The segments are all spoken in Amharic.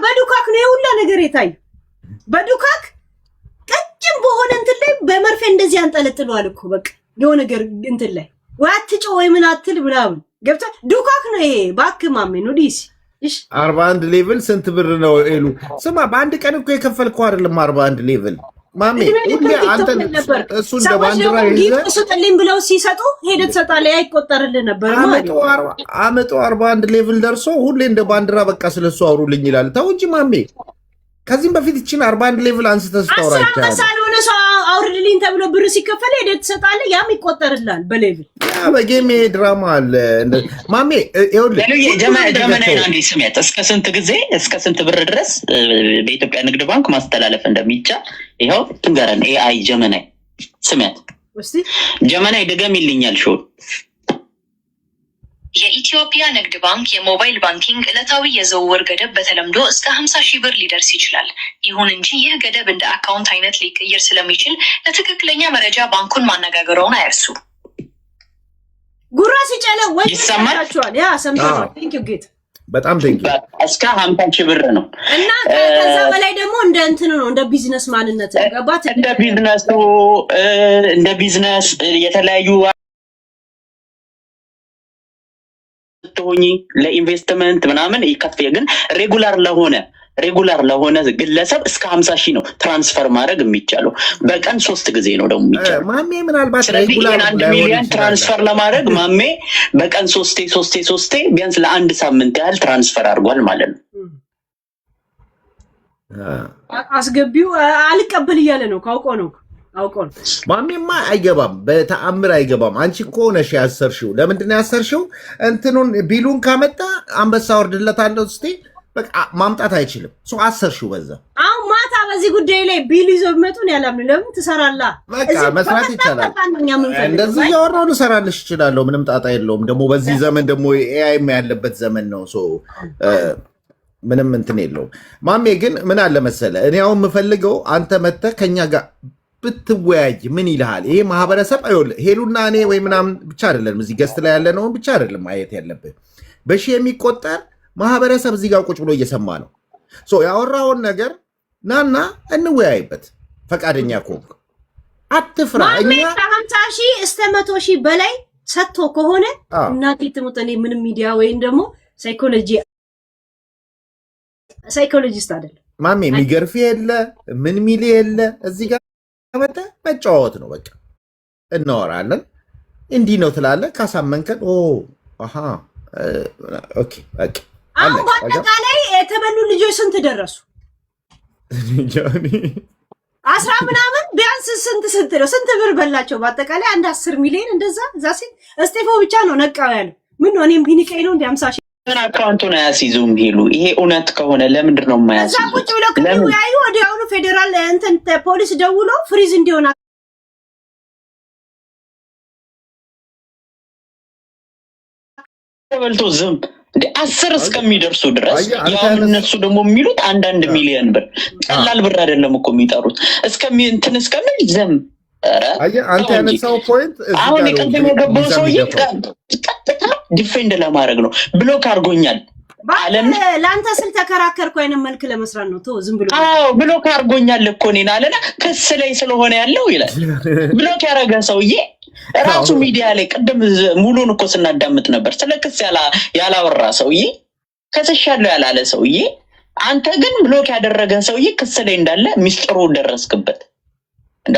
በዱካክ ነው የሁላ ነገር የታየው። በዱካክ ቀጭን በሆነ እንትን ላይ በመርፌ እንደዚህ አንጠለጥለዋል እኮ በቃ የሆነ ነገር እንትን ላይ ወይ አትጮህ ወይ ምን አትል ምናምን ገብታ ዱካክ ነው ይሄ። እባክህ ማሜ ነው ዲስ 41 ሌቭል ስንት ብር ነው ኤሉ? ስማ በአንድ ቀን እኮ የከፈልከው አይደለም 41 ሌቭል ማሜ። ሁሌ አንተ እሱ እንደ ባንዲራ ይዘህ ስጥልኝ ብለው ሲሰጡ ሄደህ ትሰጣለህ። አይቆጠርልህ ነበር አመጡ 41 ሌቭል ደርሶ ሁሌ እንደ ባንዲራ በቃ ስለሱ አውሩልኝ ይላል። ተው እንጂ ማሜ። ከዚህም በፊት እቺን 41 ሌቭል አንስተህ ስታወራ ይቻላል። ሳልሆነ ሰው አውርድልኝ ተብሎ ብር ሲከፈል ሄደህ ትሰጣለህ። ያም ይቆጠርልሃል በሌቭል። ያ በጌም ድራማ አለ ማሜ። ይኸውልህ ጀመናይ አንዴ ስሜት እስከ ስንት ብር ድረስ በኢትዮጵያ ንግድ ባንክ ማስተላለፍ እንደሚቻል ይኸው ትንገረን። ኤአይ ጀመናይ ስሜት ጀመናይ ደገም ይልኛል ሾ የኢትዮጵያ ንግድ ባንክ የሞባይል ባንኪንግ ዕለታዊ የዝውውር ገደብ በተለምዶ እስከ 50,000 ብር ሊደርስ ይችላል። ይሁን እንጂ ይህ ገደብ እንደ አካውንት አይነት ሊቀየር ስለሚችል ለትክክለኛ መረጃ ባንኩን ማነጋገሩን አይርሱ። ጉራ ሲጨለ ወይ ይሰማችኋል? ያ ሰምተናል። ቴንክ ዩ ጌት በጣም ቴንክ ዩ። እስከ 50,000 ብር ነው እና ከዛ በላይ ደግሞ እንደ እንትን ነው እንደ ቢዝነስ ማንነት ገባት። እንደ ቢዝነስ የተለያዩ ሆኚ ለኢንቨስትመንት ምናምን ይከፍል። ግን ሬጉላር ለሆነ ግለሰብ እስከ 50,000 ነው ትራንስፈር ማድረግ የሚቻለው። በቀን 3 ጊዜ ነው ደግሞ የሚቻለው ማሜ። ምናልባት ሬጉላር 1 ሚሊዮን ትራንስፈር ለማድረግ ማሜ በቀን 3 ቢያንስ ለአንድ ሳምንት ያህል ትራንስፈር አድርጓል ማለት ነው። አስገቢው አልቀበል እያለ ነው። አውቆ ነው ማሜማ። አይገባም፣ በተአምር አይገባም። አንቺ እኮ ነሽ ያሰርሽው። ለምንድን ነው ያሰርሽው? እንትኑን ቢሉን ካመጣ አንበሳ ወርድለታለሁ እስቲ በቃ ማምጣት አይችልም። ሰው አሰርሽው በዛ። አሁን ማታ በዚህ ጉዳይ ላይ ቢሉ ይዘው ቢመጡን ያላምን ለምን ትሰራለህ? በቃ መስራት ይቻላል። እንደዚህ እያወራሁ ልሰራልሽ እችላለሁ። ምንም ጣጣ የለውም። ደግሞ በዚህ ዘመን ደግሞ ኤአይም ያለበት ዘመን ነው። ምንም እንትን የለውም። ማሜ ግን ምን አለ መሰለህ፣ እኔ አሁን የምፈልገው አንተ መተህ ከኛ ጋር ብትወያይ ምን ይልሃል? ይሄ ማህበረሰብ አይወልህ ሄሉና እኔ ወይ ምናምን ብቻ አይደለም፣ እዚህ ገስት ላይ ያለ ነው ብቻ አይደለም ማየት ያለብህ። በሺህ የሚቆጠር ማህበረሰብ እዚህ ጋር ቁጭ ብሎ እየሰማ ነው። ያወራውን ነገር ናና እንወያይበት። ፈቃደኛ ከሆንክ አትፍራ። እኛ ከ50,000 እስከ 100,000 በላይ ሰጥቶ ከሆነ እናቴ ትሙት። እኔ ምንም ሚዲያ ወይም ደግሞ ሳይኮሎጂስት አይደለም ማሜ። የሚገርፍ የለ ምን ሚል የለ እዚህ ጋር መጫወት ነው በቃ። እናወራለን። እንዲህ ነው ትላለህ። ካሳመንከን ኦኬ በቃ። አሁን በአጠቃላይ የተበሉ ልጆች ስንት ደረሱ? 10 ምናምን ቢያንስ ስንት ነው? ስንት ብር በላቸው? በአጠቃላይ አንድ 10 ሚሊዮን እንደዛ። ሲል እስጢፎ ብቻ ነው ነቃው ያለው። ምን ነው እኔም ቢኒቀይ ነው እንደ 50,000 አካውንቱን አያስይዙም ሄሉ። ይሄ እውነት ከሆነ ለምንድን ነው የማያስይዙት? እዛ ቁጭ ብለው ከሚወያዩ ወዲያውኑ ፌዴራል እንትን ፖሊስ ደውሎ ፍሪዝ እንዲሆን ተበልቶ ዝም 10 እስከሚደርሱ ድረስ ያው እነሱ ደግሞ የሚሉት አንዳንድ ሚሊዮን ብር ቀላል ብር አይደለም እኮ የሚጠሩት እስከሚል ዝም። አንተ ያነሳው ፖይንት አሁን የቀደም የገባው ሰውዬ ቀጥታ ዲፌንድ ለማድረግ ነው። ብሎክ አድርጎኛል አለና ለአንተ ስል ተከራከርኩ አይነት መልክ ለመስራት ነው። ዝም ብሎ ብሎክ አድርጎኛል እኮ እኔን አለና ክስ ላይ ስለሆነ ያለው ይላል። ብሎክ ያደረገ ሰውዬ ራሱ ሚዲያ ላይ ቅድም ሙሉን እኮ ስናዳምጥ ነበር። ስለ ክስ ያላወራ ሰውዬ ከስሻለሁ ያላለ ሰውዬ፣ አንተ ግን ብሎክ ያደረገ ሰውዬ ክስ ላይ እንዳለ ሚስጥሩ ደረስክበት።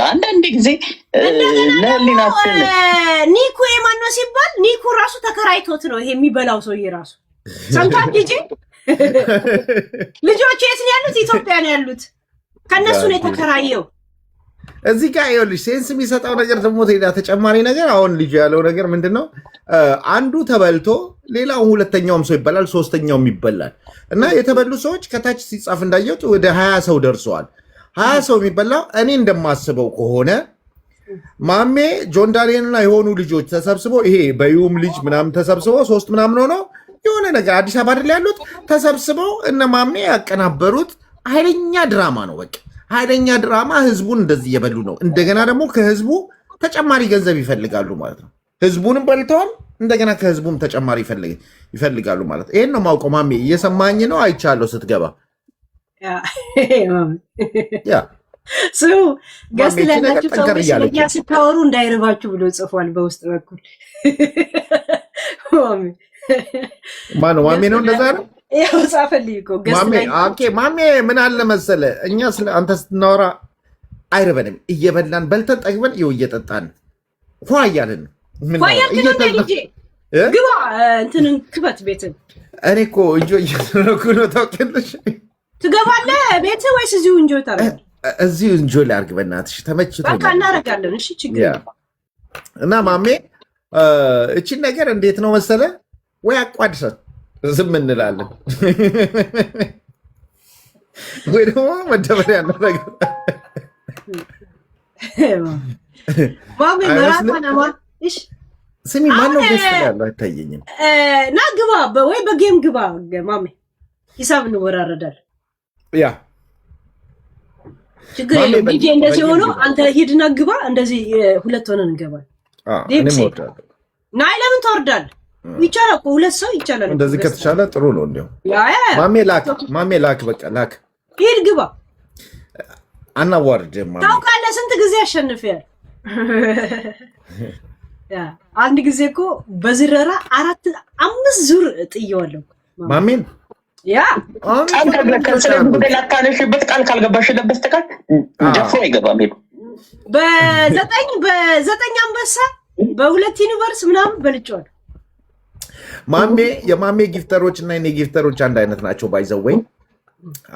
አንዳንድ ጊዜ ለሊናችን ኒኩ የማነው ሲባል ኒኩ ራሱ ተከራይቶት ነው ይሄ የሚበላው ሰውዬ ራሱ ሰምታም ልጆች የት ነው ያሉት? ኢትዮጵያ ነው ያሉት። ከነሱ ነው የተከራየው። እዚህ ጋር ይኸውልሽ ሴንስ የሚሰጠው ነገር ደግሞ ተጨማሪ ነገር አሁን ልጅ ያለው ነገር ምንድነው? አንዱ ተበልቶ ሌላው ሁለተኛውም ሰው ይበላል፣ ሶስተኛውም ይበላል። እና የተበሉ ሰዎች ከታች ሲጻፍ እንዳየሁት ወደ 20 ሰው ደርሰዋል። 20 ሰው የሚበላው እኔ እንደማስበው ከሆነ ማሜ ጆን ዳንኤልና የሆኑ ልጆች ተሰብስበው ይሄ በዩም ልጅ ምናምን ተሰብስበው 3 ምናምን ሆነው የሆነ ነገር አዲስ አበባ አይደል ያሉት ተሰብስበው እነ ማሜ ያቀናበሩት ኃይለኛ ድራማ ነው። በቃ ኃይለኛ ድራማ። ህዝቡን እንደዚህ እየበሉ ነው። እንደገና ደግሞ ከህዝቡ ተጨማሪ ገንዘብ ይፈልጋሉ ማለት ነው። ህዝቡንም በልተዋል፣ እንደገና ከህዝቡም ተጨማሪ ይፈልጋሉ ማለት ይሄን ነው ማውቀው። ማሜ እየሰማኝ ነው? አይቻለሁ ስትገባ ያ ገስት ላይ ናችሁ ሰዎች ስለኛ ስታወሩ እንዳይርባችሁ ብሎ ጽፏል በውስጥ በኩል። ማነው? ማሜ ነው እንደዛ ነው ያው ጻፈልኝ እኮ ገስት ላይ። ኦኬ ማሜ ምን አለ መሰለ እኛ ስለ አንተ ስትናወራ አይረበንም። እየበላን በልተን ጠግበን ይኸው እየጠጣን ፏ እያልን ነው። ግባ እንትንን ክበት ቤትን። እኔ እኮ እንጆ እያደረኩ ነው ታውቂያለሽ። ትገባለህ ቤት ወይስ እዚሁ እንጆ ታደርጋለህ? እዚሁ እንጆ ላድርግ በእናትሽ ተመችቶኛል። በቃ እናደርጋለን። እሺ ችግር እና ማሜ እቺን ነገር እንዴት ነው መሰለ ወይ አቋድሰን ዝም እንላለን ወይ ደግሞ መደበሪያ እናደርግ ማሜ መራፋናማ እሺ ስሚ ማነው ደስ ያለው አይታየኝም። ና ግባ ወይ በጌም ግባ ማሜ ሂሳብ እንወራረዳለን። ያ ችግር የለም። ዲጄ እንደዚህ ሆኖ አንተ ሂድና ግባ። እንደዚህ ሁለት ሆነን እንገባለን። ናይ ለምን ትወርዳለህ? ይቻላል እኮ ሁለት ሰው ይቻላል። እንደዚህ ከተቻለ ጥሩ ነው። እንደው ማሜ ላክ በቃ ላክ። ሂድ ግባ። አናዋርድ ማሜ ታውቃለህ ስንት ጊዜ አሸንፈያል። ያ አንድ ጊዜ እኮ በዝረራ 4-5 ዙር ጥየዋለሁ ማሜን። ያ ቃል ካልገባሽበት በስተቀር ጀፎ አይገባም። በዘጠኝ አንበሳ በሁለት ዩኒቨርስ ምናምን በልጬዋለሁ። ማሜ የማሜ ጊፍተሮች እና የኔ ጊፍተሮች አንድ አይነት ናቸው። ባይዘወይ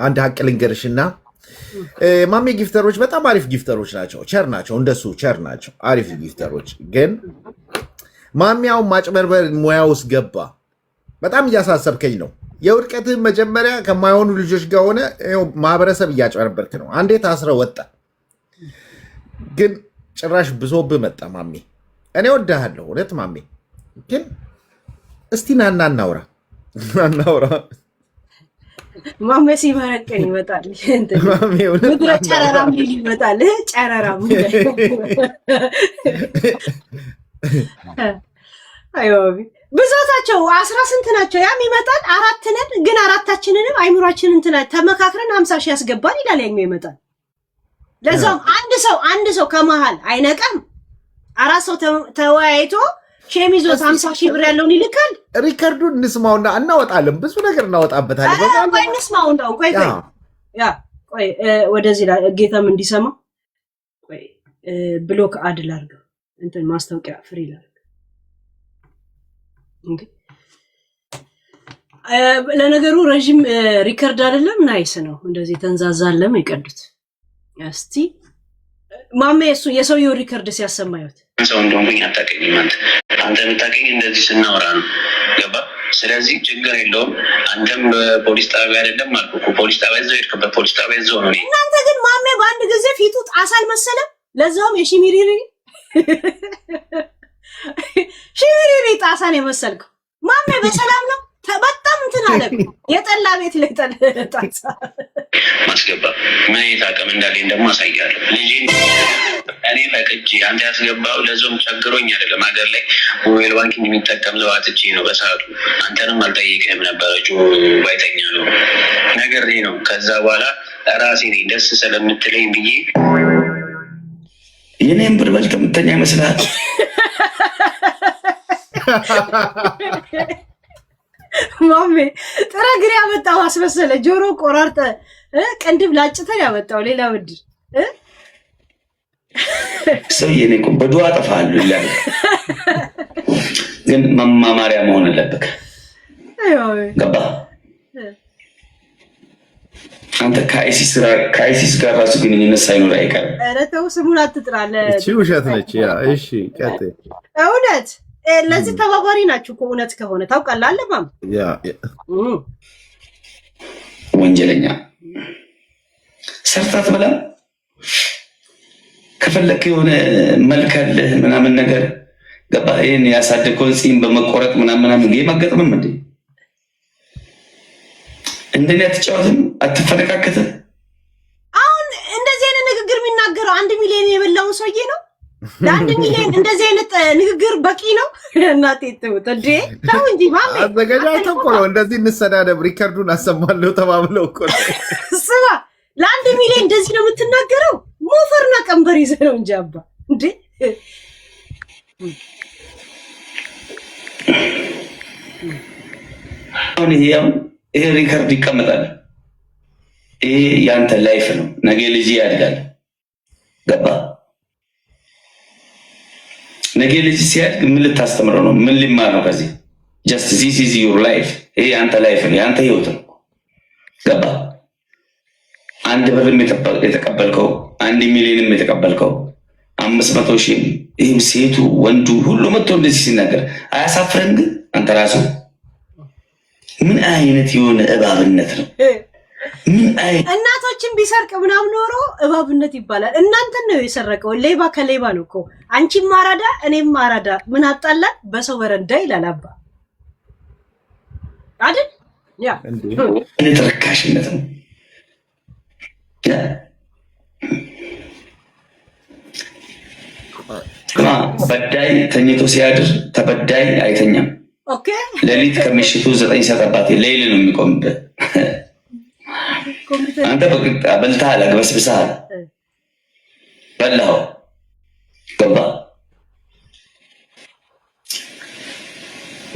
አንድ ሀቅ ልንገርሽና ማሜ ጊፍተሮች በጣም አሪፍ ጊፍተሮች ናቸው። ቸር ናቸው፣ እንደሱ ቸር ናቸው፣ አሪፍ ጊፍተሮች። ግን ማሚያው ማጭበርበር ሙያ ውስጥ ገባ። በጣም እያሳሰብከኝ ነው። የውድቀትህ መጀመሪያ ከማይሆኑ ልጆች ጋር ሆነ ማህበረሰብ እያጭበረበርክ ነው። አንዴ ታስረ ወጣ፣ ግን ጭራሽ ብሶብህ መጣ። ማሜ እኔ ወድሃለሁ እውነት ማሜ፣ ግን እስቲ ናና እናውራ። ማሜ ሲመረቀን ይመጣል። ምድረ ጨረራም ሊል ይመጣል። ጨረራም አይወቢ ብዛታቸው 10 ስንት ናቸው? ያም ይመጣል 4 ነን፣ ግን አራታችንንም አይምሯችንን እንትና ተመካክረን 50 ሺህ ያስገባል ይላል። ያኛው ይመጣል። ለዛም አንድ ሰው ከመሃል አይነቀም። 4 ሰው ተወያይቶ ሸሚዞት 50 ሺህ ብር ያለውን ይልካል። ሪከርዱን እንስማውና እናወጣለን። ብዙ ነገር እናወጣበታለን። ቆይ እንስማው እንደው ቆይ ወደዚህ ጌታም እንዲሰማ ቆይ ብሎክ አድል አድርገው እንትን ማስታወቂያ ፍሪ ላድርግ። ለነገሩ ረጅም ሪከርድ አይደለም፣ ናይስ ነው። እንደዚህ ተንዛዛለም ይቀዱት። እስቲ ማሜ እሱ የሰውየው ሪከርድ ሲያሰማዩት ሰው እንደሆንኩኝ አታውቀኝም። አንተ የምታውቀኝ እንደዚህ ስናወራ ነው። ገባ? ስለዚህ ችግር የለውም። አንተም በፖሊስ ጣቢያ አይደለም አልኩህ እኮ ፖሊስ ጣቢያ እዛው ሄድክበት ፖሊስ ጣቢያ እዛው ነው። እናንተ ግን ማሜ በአንድ ጊዜ ፊቱ ጣሳ አልመሰለም። ለዛውም የሺሚሪሪ ጣሳን የመሰልከው ማሜ በሰላም ነው። በጣም እንትን አለ። የጠላ ቤት ላይ ጣሳ ማስገባ ምን አይነት አቅም እንዳለኝ ደግሞ አሳያለሁ። ልጄን እኔ ፈቅጄ አንተ ያስገባው ለዞም ቸግሮኝ አይደለም። ሀገር ላይ ሞባይል ባንኪንግ የሚጠቀም ሰው አጥቼ ነው በሰዓቱ። አንተንም አልጠይቅህም ነበረ ባይተኛ ነው ነገር ነው። ከዛ በኋላ ራሴ ነኝ ደስ ስለምትለኝ ብዬ የኔን ብር በልተህ የምተኛ ይመስልሃል? ማሜ ጥረግሬ ያመጣው አስመሰለ። ጆሮ ቆራርጠ ቅንድብ ላጭተን ያመጣው ሌላ ብድር ሰውዬ እኔ እኮ በዱዓ አጠፋለሁ ይላል። ግን መማማሪያ መሆን አለበት። ገባ? አንተ ከአይሲስ ጋር ራሱ ግንኙነት ሳይኖር አይቀርም። ኧረ ተው ስሙን አትጥራለ። እቺ ውሸት ነች። ያ እሺ ቀጥይ። እውነት ለዚህ ተባባሪ ናችሁ እኮ እውነት ከሆነ ታውቃለህ። አለማም ያ ወንጀለኛ ሰርታት ብላ ከፈለክ የሆነ መልካለህ ምናምን ነገር ገባ? ይሄን ያሳደገውን ፂም በመቆረጥ ምናምን ጌም አገጥምም እንዴ? እንደኔ አትጫወትም? አትፈነካከትም? አሁን እንደዚህ አይነት ንግግር የሚናገረው 1 ሚሊዮን የበላውን ሰውዬ ነው። ለአንድ ሚሊዮን እንደዚህ አይነት ንግግር በቂ ነው? እናቴ ተውት እንዴ! ተው እንጂ ማሜ። አዘጋጃቸው እኮ ነው እንደዚህ እንሰዳደብ ሪከርዱን አሰማለሁ ተባብለው እኮ ነው። ስማ ለአንድ ሚሊዮን እንደዚህ ነው የምትናገረው? ሞፈርና ቀንበር ይዘህ ነው እንጂ አባ እንዴ! አሁን ይሄ ሪከርድ ይቀመጣል። ይሄ ያንተ ላይፍ ነው። ነገ ልጅ ያድጋል። ገባ? ነገ ልጅ ሲያድግ ምን ልታስተምረው ነው? ምን ሊማር ነው ከዚህ? ጀስት ዚስ ኢዝ ዩር ላይፍ። ይሄ ያንተ ላይፍ ነው፣ ያንተ ህይወት ነው። ገባ? 1 ብርም የተቀበልከው 1 ሚሊዮንም የተቀበልከው 500,000 ይህም ሴቱ ወንዱ ሁሉ መጥቶ እንደዚህ ሲናገር አያሳፍረን? ግን አንተ ራሱ ምን አይነት የሆነ እባብነት ነው? ምን አይነት እናቶችን ቢሰርቅ ምናምን ኖሮ እባብነት ይባላል። እናንተን ነው የሰረቀው። ሌባ ከሌባ ነው እኮ። አንቺም አራዳ እኔም አራዳ፣ ምን አጣላን በሰው በረንዳ ይላል አባ አይደል? ያ ተረካሽነት ነው። በዳይ ተኝቶ ሲያድር ተበዳይ አይተኛም። ኦኬ ሌሊት ከምሽቱ 9 ሰዓት አባቴ ሌሊት ነው የሚቆምበት። አንተ በልተሃል፣ አግበስብሰሃል፣ በላኸው። ገባ?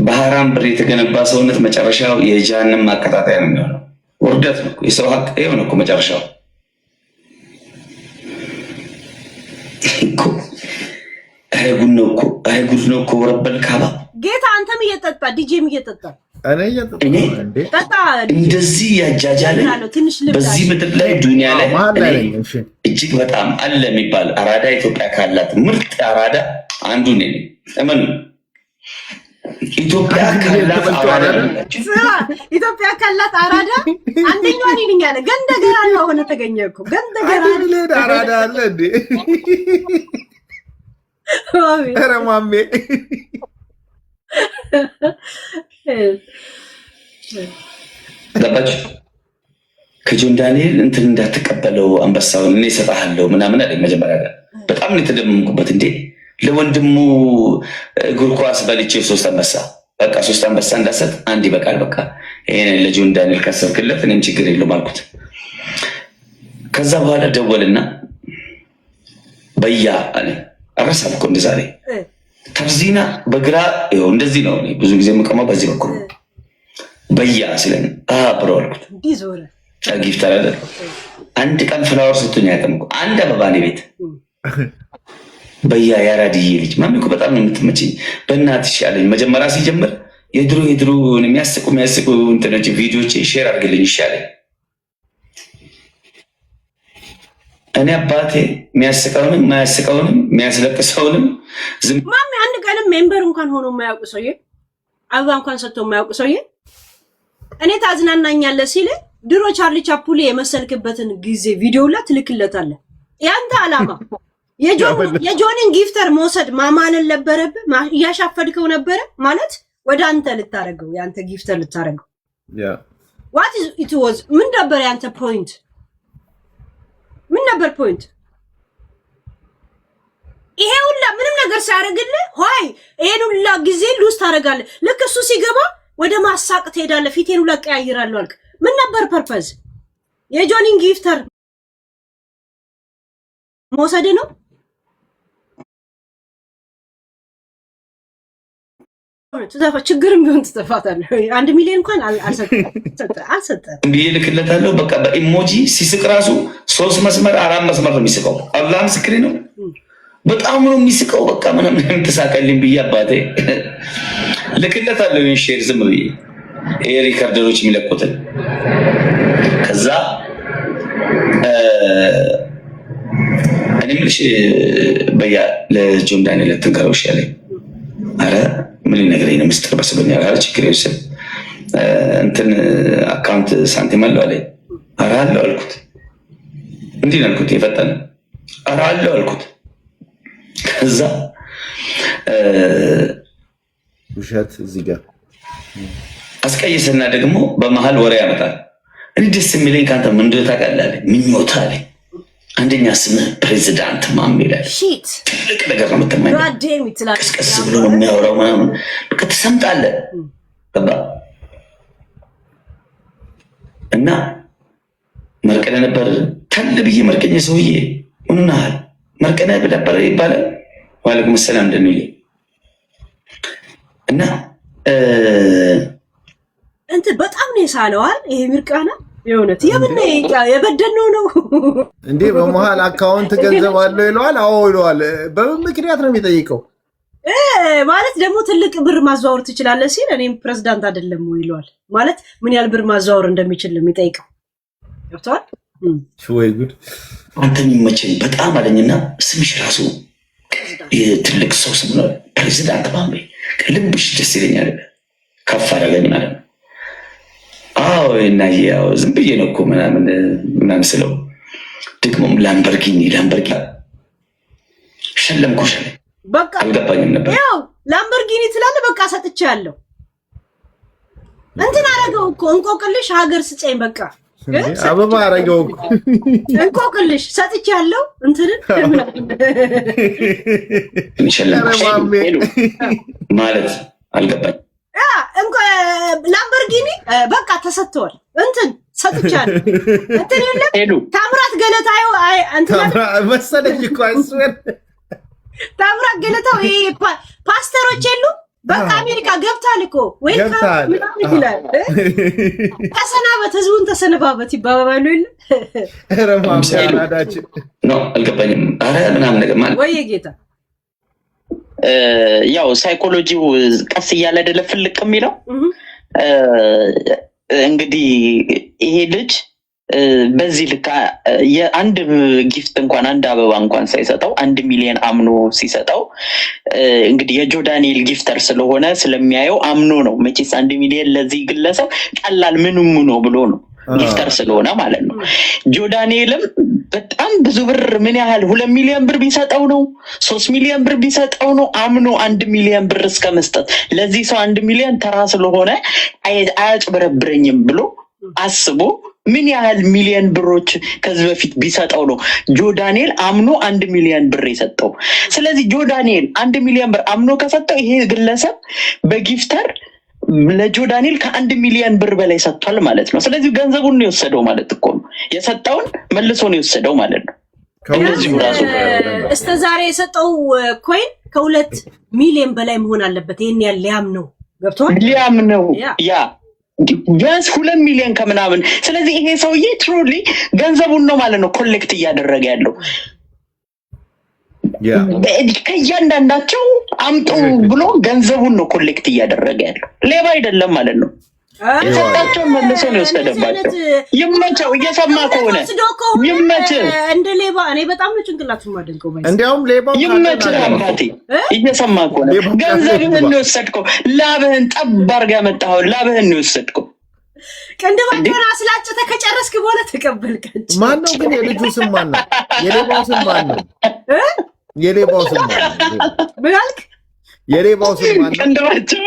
በሐራም ብር የተገነባ ሰውነት መጨረሻው የጀሃነም ማቀጣጠያ ነው የሚሆነው። ውርደት ነው። የሰው ሀቅ ይኸው ነው እኮ መጨረሻው። አይጉድ ነው እኮ አይጉድ ነው እኮ ወረበል ካባ ጌታ። አንተም እየጠጣ ዲጄም እየጠጣ እንደዚህ ያጃጃለ በዚህ ምድር ላይ ዱኒያ ላይ እጅግ በጣም አለ የሚባል አራዳ ኢትዮጵያ ካላት ምርጥ አራዳ አንዱ ነኝ። እመኑ። ኢትዮጵያ ካላት አራዳ አንደኛው ነኝ ያለ ገንደገራ ነው ሆነ ተገኘ እኮ ገንደገራ አራዳ አለ እንዴ? ኧረ ማሜ ገባች። ከጆን ዳንኤል እንትን እንዳትቀበለው አንበሳውን እኔ እሰጥሃለሁ ምናምን አለኝ። መጀመሪያ ጋር በጣም ነው የተደመምኩበት። እንዴ ለወንድሙ እግር ኳስ በልቼ 3 አንበሳ በቃ 3 አንበሳ እንዳሰጥ 1 ይበቃል። በቃ ይሄን ለጆን ዳንኤል ካሰብክለት እኔም ችግር የለውም አልኩት። ከዛ በኋላ ደወልና በያ አለ አረሳም እኮ እንደዛ ላይ ተርዚና በግራ ይኸው እንደዚህ ነው። ብዙ ጊዜ የምቀማው በዚህ በኩል በያ ሲለን ብሮ አልኩት። ጊፍተር አይደል? 1 ቀን ፍላወር ስጡኝ ያጠምቁ 1 አበባ እኔ ቤት በያ ያራድዬ ልጅ ማሚ እኮ በጣም ነው የምትመችኝ በእናትሽ አለኝ። መጀመሪያ ሲጀምር የድሮ የሚያስቁ እንትኖች ቪዲዮች ሼር አድርግልኝ ይሻለኝ። እኔ አባቴ የሚያስቀውንም የማያስቀውንም የሚያስለቅሰውንም ማሚ 1 ቀንም ሜምበር እንኳን ሆኖ የማያውቅ ሰውዬ አበባ እንኳን ሰጥቶ የማያውቅ ሰውዬ እኔ ታዝናናኛለህ ሲል ድሮ ቻርሊ ቻፕሊ የመሰልክበትን ጊዜ ቪዲዮ ላይ ትልክለታለህ። ያንተ አላማ የጆኒን ጊፍተር መውሰድ ማማንን ነበረብህ። እያሻፈድከው ነበረ ማለት ወደ አንተ ልታረገው ያንተ ጊፍተር ልታረገው what is it was ምን ነበር ያንተ ፖይንት? ምን ነበር ፖይንት? ይሄ ሁላ ምንም ነገር ሳያደርግልህ ሆይ ይሄን ሁላ ጊዜ ሉዝ ታደርጋለህ። ልክ እሱ ሲገባ ወደ ማሳቅ ትሄዳለህ። ፊቴን ሁላ ቀያይራለሁ አልክ። ምን ነበር ፐርፐዝ? የጆኒን ጊፍተር መውሰድ ነው? ችግርም ቢሆን ትጠፋታለህ። 1 ሚሊዮን እንኳን አልሰጠህም ብዬ ልክለታለሁ። በቃ በኢሞጂ ሲስቅ ራሱ 3 መስመር 4 መስመር ነው የሚስቀው። አላህ ምስክሬ ነው። በጣም ነው የሚስቀው። በቃ ምንም ተሳቀልኝ ብዬ አባቴ ልክለታለሁ። ሼር ዝም ብዬ ይሄ ሪከርደሮች የሚለቁትን ከዛ እኔ የምልሽ በያ ለጆን ዳንኤል ትንከረው ይሻለኝ። አረ ምን ነገረኝ ነው ምስጢር በስበኛል። አረ ችግር የለም እንትን አካውንት ሳንቲም አለው አለኝ። አረ አለው አልኩት። እንዲህ ነው አልኩት። የፈጠነ አረ አለው አልኩት። ከዛ ውሸት እዚህ ጋር አስቀይስና ደግሞ በመሀል ወሬ ያመጣል። እኔ ደስ የሚለኝ ከአንተ ምን እንደሆነ ታውቃለህ አለኝ። ምኞት አለኝ። አንደኛ ስምህ ፕሬዚዳንት ማሜ ላይ ሺት ትልቅ ነገር ነው የምትመኘው። ጋዴም ይትላል ቀስ ብሎ ነው የሚያወራው ምናምን በቃ ትሰምጣለህ። ገባ እና መርቀነ ነበር ተል ብዬ መርቀኛ ሰውዬ ምንናል መርቀነ ነበር ይባላል። ዋለይኩም ሰላም እንደሚል እና እንት በጣም ነው የሳለዋል። ይሄ ምርቃና የሆነት የምን የበደነው ነው እንዴ? በመሃል አካውንት ገንዘብ አለው ይለዋል። አዎ ይለዋል። በምን ምክንያት ነው የሚጠይቀው? ማለት ደግሞ ትልቅ ብር ማዘዋወር ትችላለህ ሲል እኔም ፕሬዝዳንት አይደለም ይለዋል። ማለት ምን ያህል ብር ማዘዋወር እንደሚችል ነው የሚጠይቀው። ገብቷል ወይ ጉድ! አንተ የሚመቸኝ በጣም አለኝና ስምሽ ራሱ የትልቅ ሰው ስም ነው ፕሬዚዳንት ማሜ። ልብሽ ደስ ይለኛል። ከፍ አደረገኝ ማለት ነው። አዎ እና ያው ዝም ብዬ ነው እኮ ምናምን ስለው ደግሞም ላምበርጊኒ ሸለምኩሽ በቃ አልገባኝም ነበር። ያው ላምበርጊኒ ትላለህ። በቃ ሰጥቻለሁ። እንትን አደረገው እኮ እንቆቅልሽ ሀገር ስጨኝ በቃ አበባ አደረገው እኮ እንቆቅልሽ ሰጥቻለሁ። እንትንን ማለት አልገባኝ። ላምበርጊኒ በቃ ተሰጥቷል። እንትን ሰጥቻለሁ። እንትን የለም ታምራት ገለታው መሰለኝ እኮ አይስወር ታምራት ገለታው ይሄ ፓስተሮች የሉ በቃ አሜሪካ ገብታል እኮ ወይ ምናምን ይላል። ተሰናበት፣ ህዝቡን ተሰነባበት ይባባሉ የለ ረማምዳዳች ነው። አልገባኝም። አረ ምናምን ነገር ማለት ወይ ጌታ ያው ሳይኮሎጂው ቀስ እያለ አይደለ ፍልቅ የሚለው እንግዲህ ይሄ ልጅ በዚህ ልክ የአንድ ጊፍት እንኳን አንድ አበባ እንኳን ሳይሰጠው 1 ሚሊዮን አምኖ ሲሰጠው እንግዲህ የጆ ዳንኤል ጊፍተር ስለሆነ ስለሚያየው አምኖ ነው። መቼስ 1 ሚሊዮን ለዚህ ግለሰብ ቀላል ምንም ነው ብሎ ነው ጊፍተር ስለሆነ ማለት ነው። ጆ ዳንኤልም በጣም ብዙ ብር ምን ያህል 2 ሚሊዮን ብር ቢሰጠው ነው 3 ሚሊዮን ብር ቢሰጠው ነው አምኖ 1 ሚሊዮን ብር እስከ መስጠት ለዚህ ሰው 1 ሚሊዮን ተራ ስለሆነ አያጭበረብረኝም ብሎ አስቦ ምን ያህል ሚሊዮን ብሮች ከዚህ በፊት ቢሰጠው ነው ጆ ዳንኤል አምኖ 1 ሚሊዮን ብር የሰጠው። ስለዚህ ጆ ዳንኤል 1 ሚሊዮን ብር አምኖ ከሰጠው ይሄ ግለሰብ በጊፍተር ለጆ ዳንኤል ከ1 ሚሊዮን ብር በላይ ሰጥቷል ማለት ነው። ስለዚህ ገንዘቡን ነው የወሰደው ማለት እኮ ነው። የሰጠውን መልሶ ነው የወሰደው ማለት ነው። እንደዚህ ራሱ እስከ ዛሬ የሰጠው ኮይን ከ2 ሚሊዮን በላይ መሆን አለበት። ይሄን ያህል ሊያምነው ገብቷል። ሊያምነው ያ ቢያንስ 2 ሚሊዮን ከምናምን። ስለዚህ ይሄ ሰውዬ ትሩሊ ገንዘቡን ነው ማለት ነው ኮሌክት እያደረገ ያለው። ከእያንዳንዳቸው አምጡ ብሎ ገንዘቡን ነው ኮሌክት እያደረገ ያለው። ሌባ አይደለም ማለት ነው። የሰጣቸውን መልሶ ነው የወሰደባቸው። ይመቸው። እየሰማ ከሆነ ይመቸው። እንደ ሌባ እኔ በጣም ነው ጭንቅላቱን ማደንቀው። እንዲያውም ሌባው ይመቸው አባቴ። እየሰማ ከሆነ ገንዘብህን ነው የወሰድከው። ላብህን ጠብ አድርገህ ያመጣኸው ላብህን ነው የወሰድከው። ቅንድባቸውን አስላጭተህ ከጨረስክ በኋላ ተቀበልካቸው። ማነው ግን የልጁ ስም ማን ነው? የሌባው ስም ማን ነው? የሌባው ስም ማን ነው? ምን አልክ? የሌባው ስም ማን ነው? ቅንድባቸውን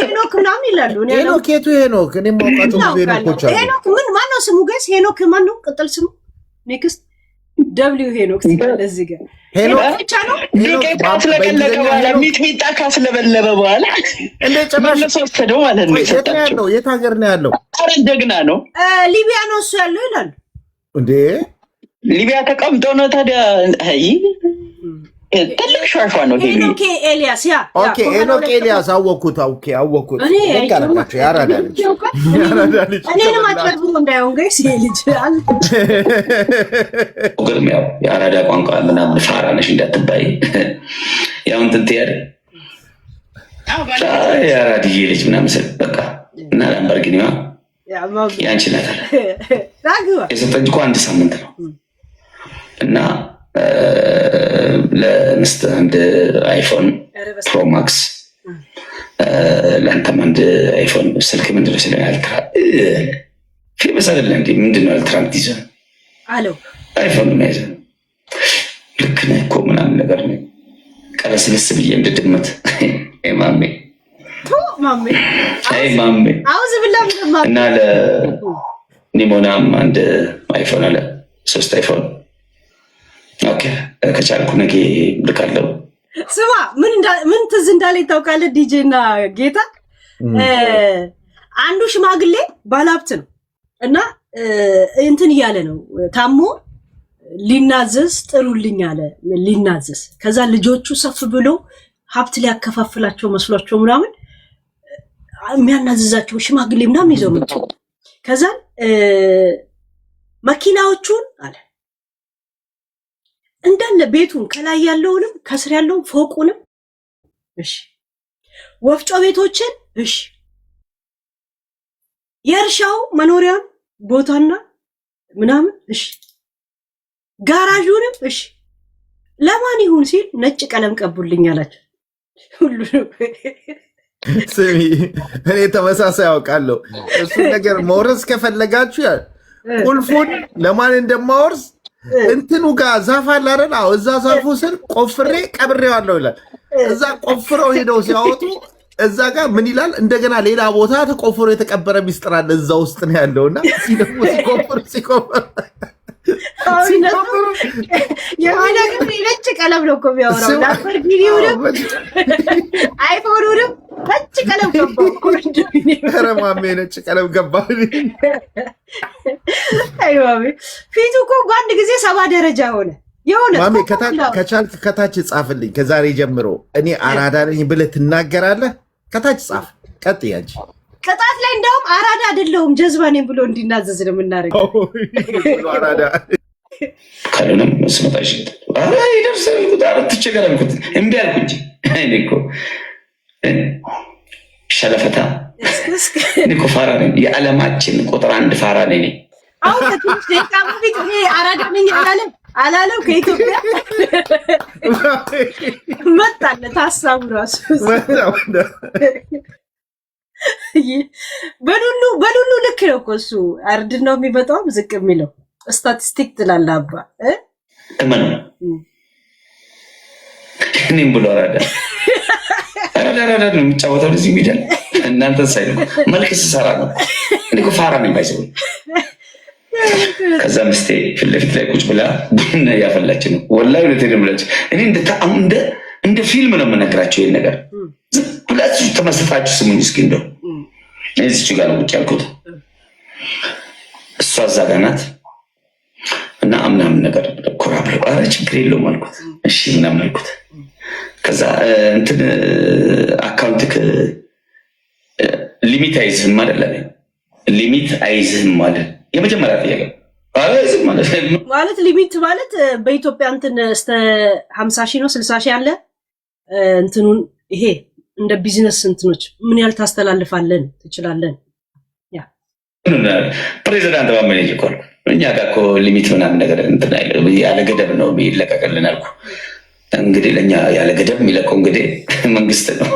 ሄኖክ ምናምን ይላሉ። ሄኖክ የቱ ሄኖክ? እኔ የማውቃቸው ብዙ ሄኖኮች አሉ። ሄኖክ ምን ማን ነው ስሙ? ጋይስ ሄኖክ ማን ነው? ቅጥል ስሙ ኔክስት ደብሊው ሄኖክ ሲባል እዚህ ጋር ሄኖክ ብቻ ነው። ዱቄት ካስለቀለቀ በኋላ ሚጥሚጣ ካስለበለበ በኋላ እንደ ጨማሽ ወሰደው ማለት ነው። የሰጣቸው የት ሀገር ነው ያለው? ኧረ ጀግና ነው። ሊቢያ ነው እሱ ያለው ይላሉ። እንዴ ሊቢያ ተቀምጦ ነው ታዲያ? አይ ትልቅ ሻሻ ነው። ሄኖክ ኤልያስ ያ ኦኬ ሄኖክ ኤልያስ አወኩት። ኦኬ አወኩት። ለካራቸው ያራዳልኝ እኔንም አጭበርብሮ እንዳይሆን ጋይስ ይሄ ልጅ አለ ግን ያው የአራዳ ቋንቋ ምናምን ፋራ ነሽ እንዳትባይ። ያው እንትን ትያደ የአራድዬ ልጅ ምናምን ስል በቃ እና ላምበርጊኒዋ ያንቺ ናት አለ። የሰጠኝ እኮ 1 ሳምንት ነው እና ለምስት አንድ አይፎን ፕሮማክስ ለአንተም አንድ አይፎን ስልክ ምንድነው ስለ አልትራ ፌመስ አይደለ እንዴ? ምንድነው አልትራ ምትይዘ አለው አይፎን ነው። ልክ ነህ እኮ ምናምን ነገር ነው። ቀለስልስ ብዬ እንድድመት ማሜ አውዝ ብላ እና ለኒሞናም አንድ አይፎን አለ 3 አይፎን ኦኬ። ከቻልኩ ነገ ልካለው። ስማ ምን ትዝ እንዳለኝ ታውቃለህ? ዲጄ እና ጌታ አንዱ ሽማግሌ ባለሀብት ነው እና እንትን እያለ ነው ታሞ ሊናዘዝ ጥሩልኝ አለ ሊናዘዝ። ከዛ ልጆቹ ሰፍ ብሎ ሀብት ሊያከፋፍላቸው መስሏቸው ምናምን የሚያናዝዛቸው ሽማግሌ ምናምን ይዘው መጡ። ከዛ መኪናዎቹን አለ እንዳለ ቤቱን ከላይ ያለውንም ከስር ያለውን ፎቁንም እሺ፣ ወፍጮ ቤቶችን እሺ፣ የእርሻው መኖሪያ ቦታና ምናምን እሺ፣ ጋራዡንም እሺ፣ ለማን ይሁን ሲል ነጭ ቀለም ቀቡልኝ አላቸው። ሁሉ ስሚ እኔ ተመሳሳይ አውቃለሁ። እሱን ነገር መውረስ ከፈለጋችሁ ቁልፉን ለማን እንደማወርስ እንትኑ ጋር ዛፍ አለ አይደል? አዎ እዛ ዛፉ ስር ቆፍሬ ቀብሬዋለሁ ይላል። እዛ ቆፍረው ሄደው ሲያወጡ እዛ ጋር ምን ይላል? እንደገና ሌላ ቦታ ተቆፍሮ የተቀበረ ሚስጥር አለ እዛ ውስጥ ነው ያለውና ሲደሞ ሲቆፍር የሚነግር ነጭ ቀለም ነው እኮ የሚያወራው። ላፈር ቪዲዮንም አይፎኑንም ነጭ ቀለም ገባው። ኧረ ማሜ ነጭ ቀለም ገባ። አይ ማሜ ፊቱ እኮ በአንድ ጊዜ 70 ደረጃ ሆነ። የሆነ ማሜ ከቻልክ ከታች ጻፍልኝ። ከዛሬ ጀምሮ እኔ አራዳ ነኝ ብለህ ትናገራለህ። ከታች ጻፍ። ቀጥይ አንቺ። ቅጣት ላይ እንደውም አራዳ አይደለሁም ጀዝባ ነኝ ብሎ እንዲናዘዝ ነው የምናደርገው። አራዳ ካልሆነም መስመጣሽ ይደርሳል። ትቸገረምኩት እምቢ አልኩ እንጂ እኔ እኮ ሸለፈታ እኔ እኮ ፋራ ነኝ። የዓለማችን ቁጥር 1 ፋራ ነኝ። አሁን ከትንሽ ደቂቃ በፊት እኔ አራዳ ነኝ አላለም ከኢትዮጵያ መጣለት ሀሳቡ ራሱ በሉሉ ልክ ነው እኮ እሱ አርድን ነው የሚመጣውም ዝቅ የሚለው ስታቲስቲክ ትላለህ አባ እመኑ። እኔም ብሎ አራዳ ነው የሚጫወተው እዚህ ሚዲያ እናንተን ሳይ መልክ ስሰራ ነው። እኔ እኮ ፋራ ነኝ ባይዘው። ከዛ ምስቴ ፊት ለፊት ላይ ቁጭ ብላ ቡና እያፈላች ነው። ወላሂ ሁለቴ ደምላች። እኔ እንደ ፊልም ነው የምነግራቸው ይሄን ነገር። ብላችሁ ተመስጣችሁ ስሙኝ እስኪ። እንደው እዚች ጋር ነው ቁጭ ያልኩት፣ እሷ እዛ ጋር ናት እና ምናምን ነገር ኮራ ብለው ኧረ ችግር የለውም አልኩት። እሺ ምናምን አልኩት። ከዛ እንትን አካውንትክ ሊሚት አይዝህም አይደል? ሊሚት አይዝህም ማለት የመጀመሪያ ጥያቄ ማለት ሊሚት ማለት በኢትዮጵያ እንትን እስከ 50 ሺህ ነው 60 ሺህ አለ እንትኑን ይሄ እንደ ቢዝነስ እንትኖች ምን ያህል ታስተላልፋለን ትችላለን? ያ ፕሬዚዳንት ባመኔ ይቆል እኛ ጋር እኮ ሊሚት ምናምን ነገር እንትን አይደለም፣ ያለ ገደብ ነው የሚለቀቅልን አልኩ። እንግዲህ ለኛ ያለ ገደብ የሚለቀው እንግዲህ መንግስት ነው።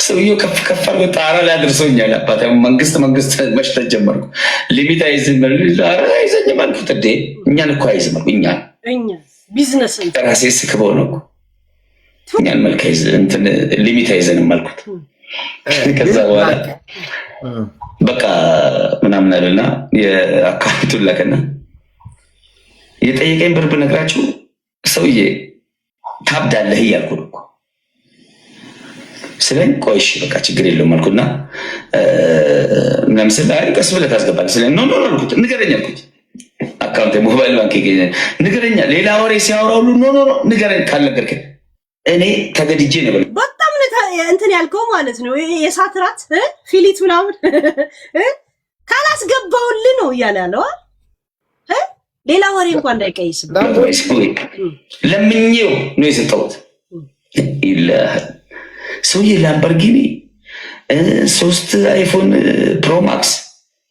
ሰውዬው ከፍ ከፍ አድርጎ ጣራ ላይ አድርሶኛል። አባቴ መንግስት መሽተት ጀመርኩ። ሊሚት አይዝም አይዘኝም አልኩት። እንዴ እኛን እኮ አይዝም እኛ ቢዝነስ ራሴ ስክበው ነው እኛን መልክ እንትን ሊሚት አይዘንም አልኩት። ከዛ በኋላ በቃ ምናምን አለና የአካውንቱን ላከና የጠየቀኝ ብር ብነግራችሁ ሰውዬ ታብዳለህ እያልኩ ነው እኮ ስለኝ ቆይ እሺ በቃ ችግር የለውም አልኩና ምናምን ስለ ቀስ ብለህ ታስገባለህ ስለኝ ኖ አልኩት። ንገረኝ አልኩት። አካውንት ሞባይል ባንኪንግ ንገረኛ። ሌላ ወሬ ሲያወራው ሁሉ ኖ ንገረኝ ካልነገርከኝ እኔ ተገድጄ ነው ብለህ በጣም እንትን ያልከው ማለት ነው። የሳት ራት ፊሊት ምናምን ካላስገባውልህ ነው እያለ ያለው ሌላ ወሬ እንኳን እንዳይቀይስም ለምኜው ነው የሰጠሁት ይላል ሰውዬ። ላምበርጊኒ 3 አይፎን ፕሮማክስ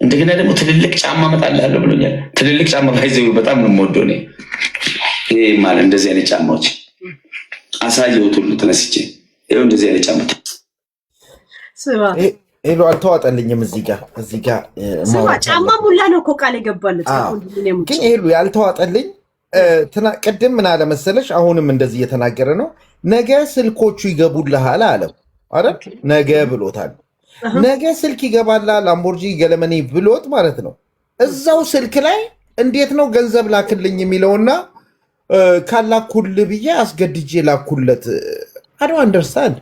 እንደገና ደግሞ ትልልቅ ጫማ እመጣልሃለሁ ብሎኛል። ትልልቅ ጫማ ባይዘው በጣም ነው የምወደው እኔ። ይሄ ማለት እንደዚህ አይነት ጫማዎች አሳየሁት ሁሉ ተነስቼ ይኸው እንደዚህ አይነት ጫማ ስማ ሄሎ አልተዋጠልኝም። እዚህ ጋር ስማ ጫማ ሙላ ነው እኮ ቃል የገባለት ግን ሄሎ ያልተዋጠልኝ ቅድም ምን አለ መሰለሽ፣ አሁንም እንደዚህ እየተናገረ ነው። ነገ ስልኮቹ ይገቡልሃል አለው አይደል? ነገ ብሎታል። ነገ ስልክ ይገባልሃል ላምቦርጂኒ ገለመኔ ብሎት ማለት ነው። እዛው ስልክ ላይ እንዴት ነው ገንዘብ ላክልኝ የሚለውና ካላኩል ብዬ አስገድጄ ላኩለት። አዶ አንደርስታንድ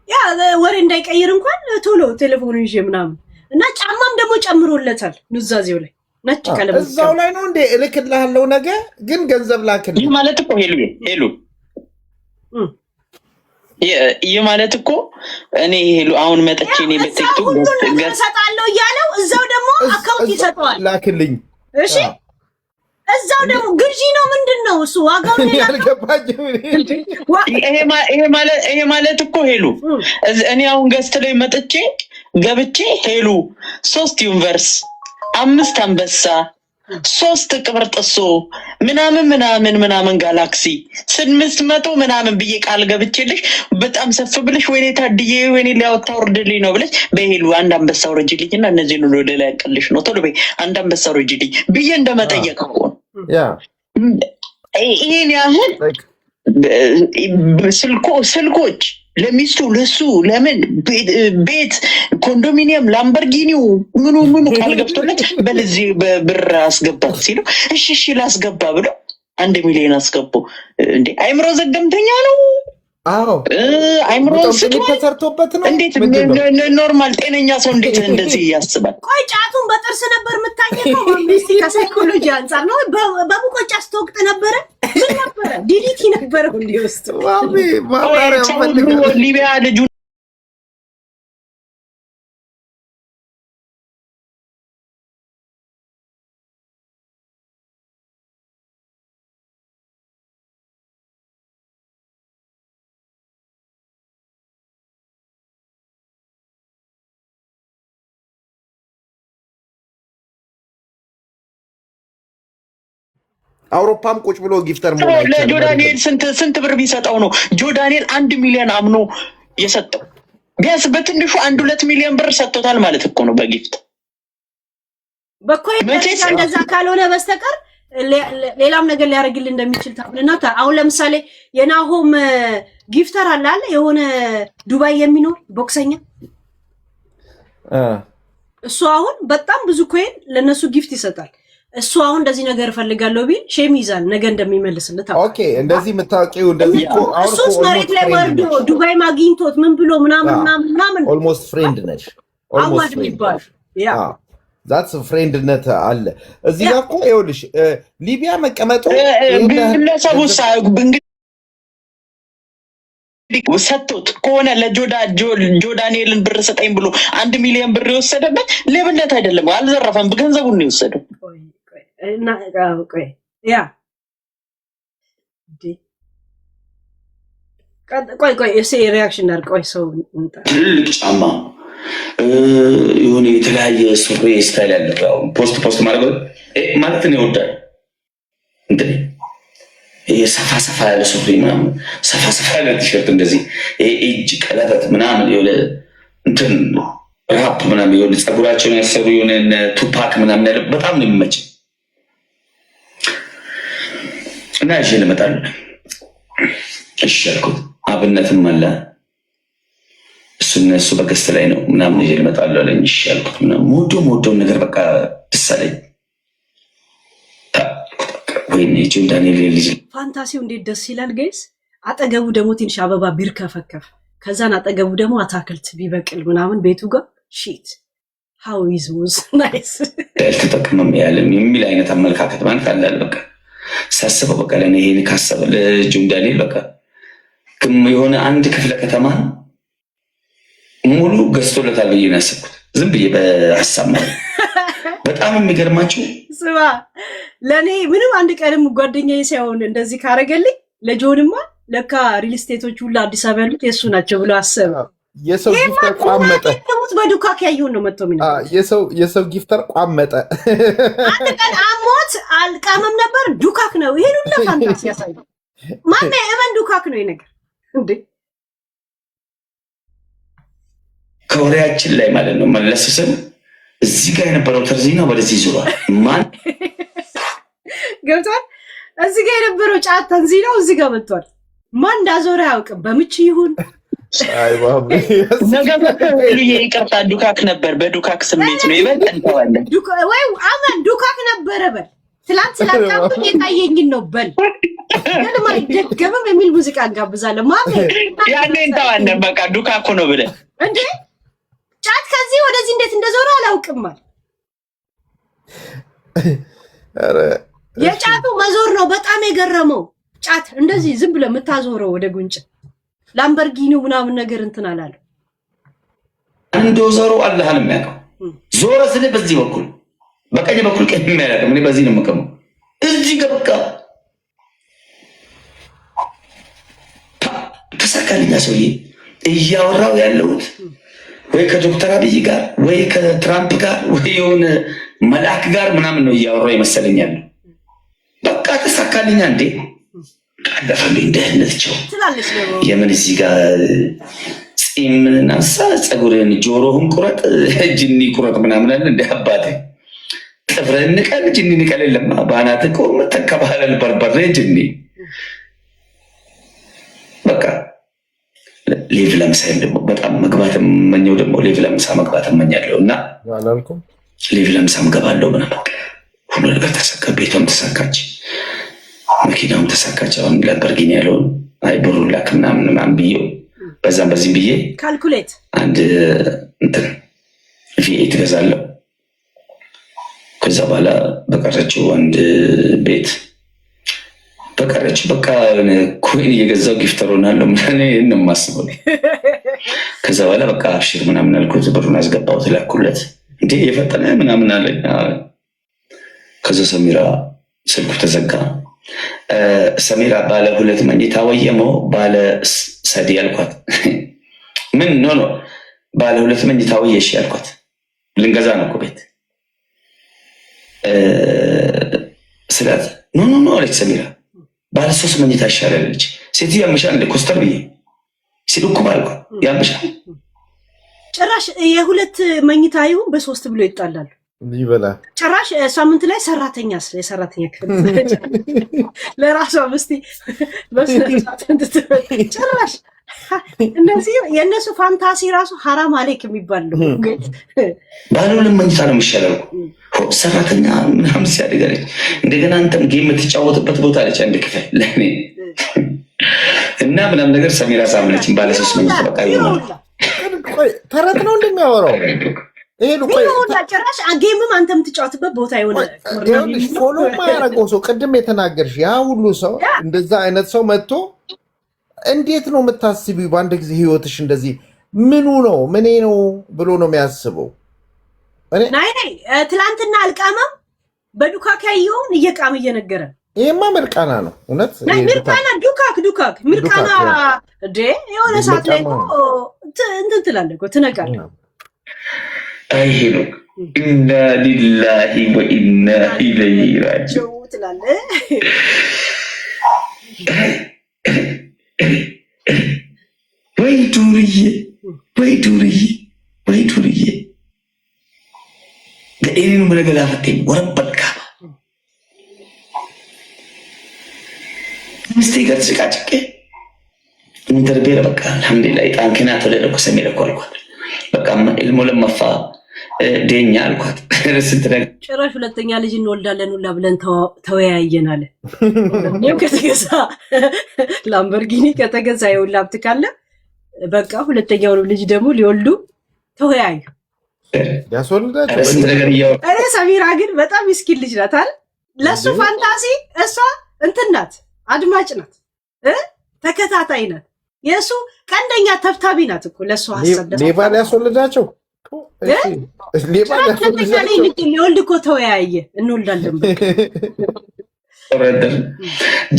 ያ ወሬ እንዳይቀይር እንኳን ቶሎ ቴሌፎን ይዤ ምናምን እና ጫማም ደግሞ ጨምሮለታል ኑዛዜው ላይ ነጭ ቀለም እዛው ላይ ነው እንዴ እልክልሃለሁ ነገ ግን ገንዘብ ላክልኝ ማለት እኮ ሄሉ ይሄ ማለት እኮ እኔ ሄሉ አሁን መጥቼ እኔ በቲክቶክ ገሰጣለሁ እያለው እዛው ደግሞ አካውንት ይሰጠዋል ላክልኝ። እሺ እዛው ደግሞ ግዢ ነው ምንድነው እሱ ዋጋው ነው ያልገባኝ። ይሄ ማለት እኮ ሄሉ እኔ አሁን ገዝተ ላይ መጥቼ ገብቼ ሄሉ 3 ዩኒቨርስ 5 አንበሳ 3 ቅብር ጥሶ ምናምን ጋላክሲ 600 ምናምን ብዬ ቃል ገብቼልሽ በጣም ሰፍ ብለሽ ወይኔ ታድዬ ወይኔ ሊያወጣ ወርድልኝ ነው ብለሽ በሄሉ አንድ አንበሳ ወርጅልኝና እነዚህን ሁሉ ወደ ላይ ያቀልሽ ነው ቶሎ በይ አንድ አንበሳ ወርጅልኝ ብዬ እንደመጠየቅ እኮ ያ ይሄን ያህል ስልኮች ለሚስቱ ለሱ ለምን ቤት ኮንዶሚኒየም ላምበርጊኒው ምኑ ቃል ገብቶለት በለዚህ በብር አስገባት ሲሉ እሺ ላስገባ ብሎ 1 ሚሊዮን አስገቡ። እንዴ አይምሮ ዘገምተኛ ነው። አዎ አይምሮ ተሰርቶበት ነው። እንዴት ኖርማል ጤነኛ ሰው እንዴት እንደዚህ ያስባል? ቆይ ጫቱን በጥርስ ነበር የምታኘከው ወይስ ከሳይኮሎጂ አንፃር ነው? በሙቆጫ ስትወቅጥ ነበረ? ምን ነበረ? ዲዲቲ ነበረ እንዲወስድ ማባሪያ ፈልገው ሊቢያ ልጁ አውሮፓም ቁጭ ብሎ ጊፍተር ሞላ ለጆዳኒኤል ስንት ብር ቢሰጠው ነው ጆዳኒኤል 1 ሚሊዮን አምኖ የሰጠው? ቢያንስ በትንሹ 1-2 ሚሊዮን ብር ሰጥቶታል ማለት እኮ ነው በጊፍት በኮይ እንደዛ ካልሆነ በስተቀር ሌላም ነገር ሊያደርግልን እንደሚችል ታውልና አሁን ለምሳሌ የናሆም ጊፍተር አለ የሆነ ዱባይ የሚኖር ቦክሰኛ እሱ አሁን በጣም ብዙ ኮይን ለነሱ ጊፍት ይሰጣል። እሱ አሁን እንደዚህ ነገር ፈልጋለሁ ቢል ሼም ይዛል ነገ እንደሚመልስለት። ኦኬ እንደዚህ መታወቂው እንደዚህ እኮ አሁን እሱ መሬት ላይ ወርዶ ዱባይ ማግኝቶት ምን ብሎ ምናምን ኦልሞስት ፍሬንድ ነሽ ኦልሞስት ይባል ያ ዛትስ ፍሬንድነት አለ እዚህ ጋር እኮ ይኸውልሽ ሊቢያ መቀመጡ ግለሰቡሳ ሰጥቶት ከሆነ ለጆዳኒኤልን ብር ሰጠኝ ብሎ 1 ሚሊዮን ብር የወሰደበት ሌብነት አይደለም፣ አልዘረፈም፣ በገንዘቡን ነው የወሰደው። ያ ቆይ እሺ ሪአክሽን አድርግ። ቆይ ሰው ትልቅ ጫማ የሆነ የተለያየ ሱሪ ስታይል ያለው ፖስት ማለት ነው ይወዳል እንዴ ሰፋ ያለ ሱሪ ምናምን ሰፋ ያለ ቲሸርት እንደዚህ እጅ ቀለበት ምናምን የሆነ እንትን ራፕ ምናምን የሆነ ፀጉራቸውን ያሰሩ የሆነ ቱፓክ ምናምን ያለ በጣም ነው የሚመች እና እሺ ልመጣል እሺ አልኩት። አብነትም አለ እሱ በገስት ላይ ነው ምናምን እሺ ልመጣል አለኝ። እሺ አልኩት። ምናምን ሞዶ ነገር በቃ ደስ አለኝ። ወይኔ ጆዳኒኤል ልጅ ፋንታሲው እንዴት ደስ ይላል ጋይስ። አጠገቡ ደግሞ ትንሽ አበባ ቢርከፈከፍ ከዛን አጠገቡ ደግሞ አታክልት ቢበቅል ምናምን ቤቱ ጋር ሺት how is was nice ተጠቅመም ያለም የሚል አይነት አመለካከት ማለት አለ። በቃ ሳስበው በቃ ለኔ ይሄን ካሰበ ለጆዳኒኤል በቃ የሆነ አንድ ክፍለ ከተማ ሙሉ ገዝቶለታል ብዬ ነው ያሰብኩት። ዝም ብዬ በሐሳብ ማለት በጣም የሚገርማችሁ ስማ ለኔ ምንም አንድ ቀንም ጓደኛዬ ሳይሆን እንደዚህ ካረገልኝ ለጆንማ ለካ ሪል ስቴቶች ሁሉ አዲስ አበባ ያሉት የሱ ናቸው ብሎ አሰበ። የሰው ጊፍተር ቋመጠ በዱካክ ያየውን ነው መጥቶ የሰው ጊፍተር ቋመጠ። አንድ ቀን አሞት አልቃመም ነበር ዱካክ ነው ይሄን ሁሉ ፋንታሲ ያሳይ ማን እመን ዱካክ ነው ይነገር እንዴ ከወሬያችን ላይ ማለት ነው መለስ ስም እዚህ ጋር የነበረው ተርዚና ወደዚህ ዙሯል። ማን ገብቷል? እዚህ ጋር የነበረው ጫት ተንዚናው እዚህ ጋር መጥቷል። ማን እንዳዞረ አያውቅም። በምች ይሁን አይ ባብ ነገር ይቅርታ ዱካክ ነበር። በዱካክ ስሜት ነው ይበል እንተዋለን። ወይ አማን ዱካክ ነበረ በል ትላንት ስላልካብኝ የታየኝን ነው በል ለማ ይደገምም የሚል ሙዚቃ እንጋብዛለን። ማሜ ያኔ እንተዋለን በቃ ዱካኩ ነው ብለን እንዴ ጫት ከዚህ ወደዚህ እንዴት እንደዞረ አላውቅም ማለት አረ የጫቱ መዞር ነው በጣም የገረመው። ጫት እንደዚህ ዝም ብለህ የምታዞረው ወደ ጉንጭ ላምበርጊኒው ምናምን ነገር እንትን አላለ እንደው ዞሮ አላህን የሚያውቀው ዞረ ስለ በዚህ በኩል በቀኝ በኩል ቀኝ የሚያደርግ ምን በዚህ ነው የምቀመው እዚህ ጋር በቃ ተሳካልኛ ሰውዬ እያወራው ያለሁት ወይ ከዶክተር አብይ ጋር ወይ ከትራምፕ ጋር ወይ የሆነ መልአክ ጋር ምናምን ነው እያወራው ይመስለኛል። በቃ ተሳካልኛ እንዴ አለፈልኝ ደህንነትቸው የምን እዚህ ጋር ፂምን አንሳ ፀጉርን ጆሮህን ቁረጥ ጅኒ ቁረጥ ምናምን አለ እንደ አባቴ ጥፍርህን ንቀል ጅኒ ንቀል የለም በአናትህ እኮ ተከባለል በርበሬ ጅኒ በቃ ሌቭ ለምሳይም ደግሞ በጣም መግባት የምመኘው ደግሞ ሌቭ ለምሳ መግባት እመኛለሁ እና ሌቭ ለምሳም ገባለሁ ምናምን ሁሉ ነገር ተሳካ። ቤቷም ተሳካች፣ መኪናውም ተሳካች። አሁን ላምበርጊኒ ያለውን አይ ብሩን ላክ ምናምን ብዬው በዛም በዚህም ብዬ ካልኩሌት አንድ እንትን ቪኤት ገዛለሁ። ከዛ በኋላ በቀረችው አንድ ቤት በቀረችው በቃ ኮይን እየገዛው ጊፍተር ሆናለሁ ምናምን ነው የማስበው። ከዛ በኋላ በቃ አብሽር ምናምን አልኩት፣ ብሩን አስገባሁት፣ ላኩለት። እንዴ የፈጠነ ምናምን አለኝ። ከዛ ሰሚራ ስልኩ ተዘጋ። ሰሚራ ባለ 2 መኝታ ወየሞ ባለ ሰዲ አልኳት። ምን ኖ ባለ 2 መኝታ ወየሽ አልኳት። ልንገዛ ነው እኮ ቤት ስላት ኖ አለች ሰሚራ። ባለ 3 መኝታ ይሻላለች። ሴትዮ ያምሻል እንደ ኮስተር ብዬ ሲልኩ ባልኩ ያምሻል። ጭራሽ የ2 መኝታ ይሁን በ3 ብሎ ይጣላሉ ይበላ። ጭራሽ ሳምንት ላይ የሰራተኛ ክፍል ለራሷ ምስቲ ጭራሽ እነዚህ የእነሱ ፋንታሲ ራሱ ሐራም አለክ የሚባል ነው። ባለ 2 መኝታ ነው የሚሻለው። ሰራተኛ ምናምን ሲያደጋለች እንደገና አንተም ጌም የምትጫወትበት ቦታ አለች አንድ ክፍል ለእኔ እና ምናምን ነገር ሰሚራ ሳምነችን ባለ 3 መኝታ በቃ ይሆናል። ተረት ነው እንደሚያወራው ይሄ ነው። ጭራሽ ጌምም አንተ የምትጫወትበት ቦታ ይሆናል። ፎሎ ማያረገው ሰው ቅድም የተናገርሽ ያ ሁሉ ሰው እንደዛ አይነት ሰው መጥቶ እንዴት ነው የምታስቢው? በአንድ ጊዜ ህይወትሽ እንደዚህ ምኑ ነው ምኔ ነው ብሎ ነው የሚያስበው። ናይ ትላንትና አልቃማም በዱካክ ያየውን እየቃም እየነገረ ይሄማ ምርቃና ነው እውነት። ምርቃና ዱካክ ምርቃና እንደ የሆነ ሰዓት ላይ እንትን ትላለህ እኮ ትነቃለህ። ይሄ ነው ኢና ሊላሂ ወኢና ኢለይሂ ራጂዑን ትላለህ። ወይ ዱርዬ ለእኔኑ መለገላ ፈቴም ወረበልካ ምስቴ ጋር ጭቃጭቄ ምንተርቤረ በቃ አልሐምዱሊላህ ጣንከና ተለለኩ ሰሜለኩ አልኳት። በቃ ኢልሙ ለማፋ ደኛ አልኳት። ጭራሽ 2ኛ ልጅ እንወልዳለን ሁላ ብለን ተወያየን አለ። እኔም ከተገዛ ላምበርጊኒ ከተገዛ የውላብት ካለ በቃ 2ኛው ልጅ ደግሞ ሊወልዱ ተወያዩ። ያስወልዳቸው እኔ ሰሚራ ግን በጣም ምስኪን ልጅ ናት አይደል? ለሱ ፋንታሲ እሷ እንትን ናት፣ አድማጭ ናት፣ ተከታታይ ናት። የሱ ቀንደኛ ተብታቢ ናት እኮ ለሱ ሐሳብ ሌባ ሊያስወልዳቸው ሊወልድ እኮ ተወያየ እንወልዳለን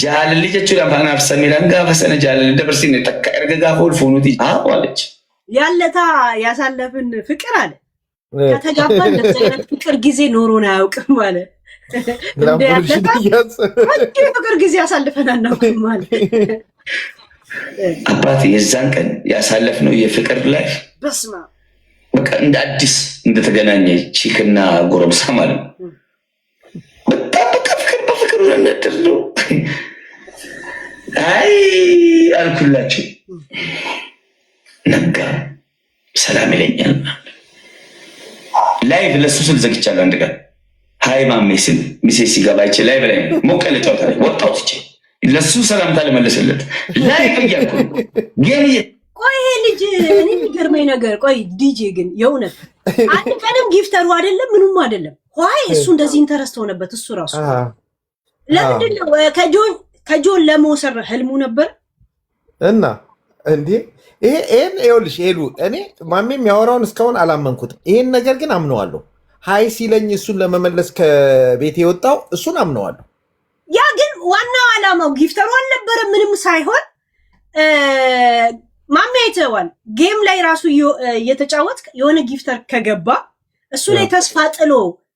jaalalli jechuudha afaan Samiiraan gaafa sana jaalalli dabarsiine takka erga gaafa ol fuunuti አለች። ያለታ ያሳለፍን ፍቅር አለ ከተጋባን እንደዚህ አይነት ፍቅር ጊዜ ኖሮን አያውቅም ማለት ፍቅር ጊዜ ያሳልፈን አናውቅም ማለት አባቴ የዛን ቀን ያሳለፍነው የፍቅር ላይፍ በስማ በቃ እንደ አዲስ እንደተገናኘ ቺክና ጎረምሳ ማለት ነው። በጣም በቃ ፍቅር ለነደር ነው። አይ አልኩላችሁ ነጋ ሰላም ይለኛል። ላይቭ ለሱ ስል ዘግቻለሁ። አንድ ቀን ሀይ ማሜ ስል ሚሴስ ሲገባ ይች ላይ በላይ ሞቀለ ጨዋታ ላይ ወጣው ትቼ ለሱ ሰላምታ ልመልስለት ላይቭ እያልኩ ግን ቆይ ይሄ ልጅ እኔ የሚገርመኝ ነገር ቆይ ዲጄ ግን የእውነት አንድ ቀንም ጊፍተሩ አይደለም ምንም አይደለም። ቆይ እሱ እንደዚህ ኢንተረስት ሆነበት እሱ ራሱ ለምንድን ነው ከጆን ለመውሰድ ህልሙ ነበር እና እንዴ ይሄን ይኸውልሽ ሄሉ እኔ ማሜ የሚያወራውን እስካሁን አላመንኩትም። ይሄን ነገር ግን አምነዋለሁ። ሀይ ሲለኝ እሱን ለመመለስ ከቤት የወጣው እሱን አምነዋለሁ። ያ ግን ዋናው ዓላማው ጊፍተሩ አልነበረም ምንም ሳይሆን ማሜ አይተዋል። ጌም ላይ ራሱ እየተጫወት የሆነ ጊፍተር ከገባ እሱ ላይ ተስፋ ጥሎ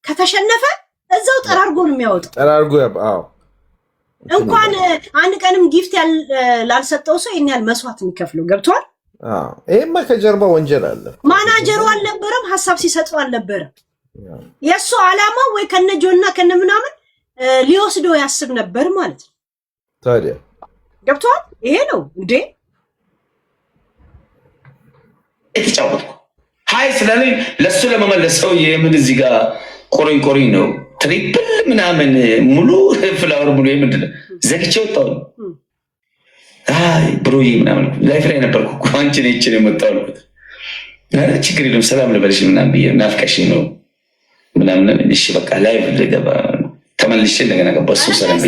ከተሸነፈ እዛው ጠራርጎ ነው የሚያወጣው። ጠራርጎ አዎ እንኳን አንድ ቀንም ጊፍት ላልሰጠው ሰው ይሄን ያህል መስዋዕት የሚከፍለው ገብቷል። ይሄማ ከጀርባ ወንጀል አለ። ማናጀሩ አልነበረም፣ ሀሳብ ሲሰጠው አልነበረም። የእሱ ዓላማው ወይ ከነጆና ከነምናምን ሊወስደው ያስብ ነበር ማለት ነው። ታዲያ ገብቷል። ይሄ ነው እንዴ የተጫወትኩ ሀይ ስላለኝ ለሱ ለመመለስ ሰው የምን እዚህ ጋር ቆሪኝ ነው ትሪፕል ምናምን ሙሉ ፍላወር ሙሉ ምንድን ነው ዘግቼ ወጣሁ። አይ ብሮዬ ምናምን ላይፍ ላይ ነበርኩ እኮ አንቺ ነህ ይችን የመጣው አልኩት። ችግር የለም ሰላም ልበልሽ ምናምን ብዬ ናፍቀሽኝ ነው ምናምን። እሺ በቃ ላይፍ ልገባ ተመልሼ እንደገና ገባ። እሱ ሰላም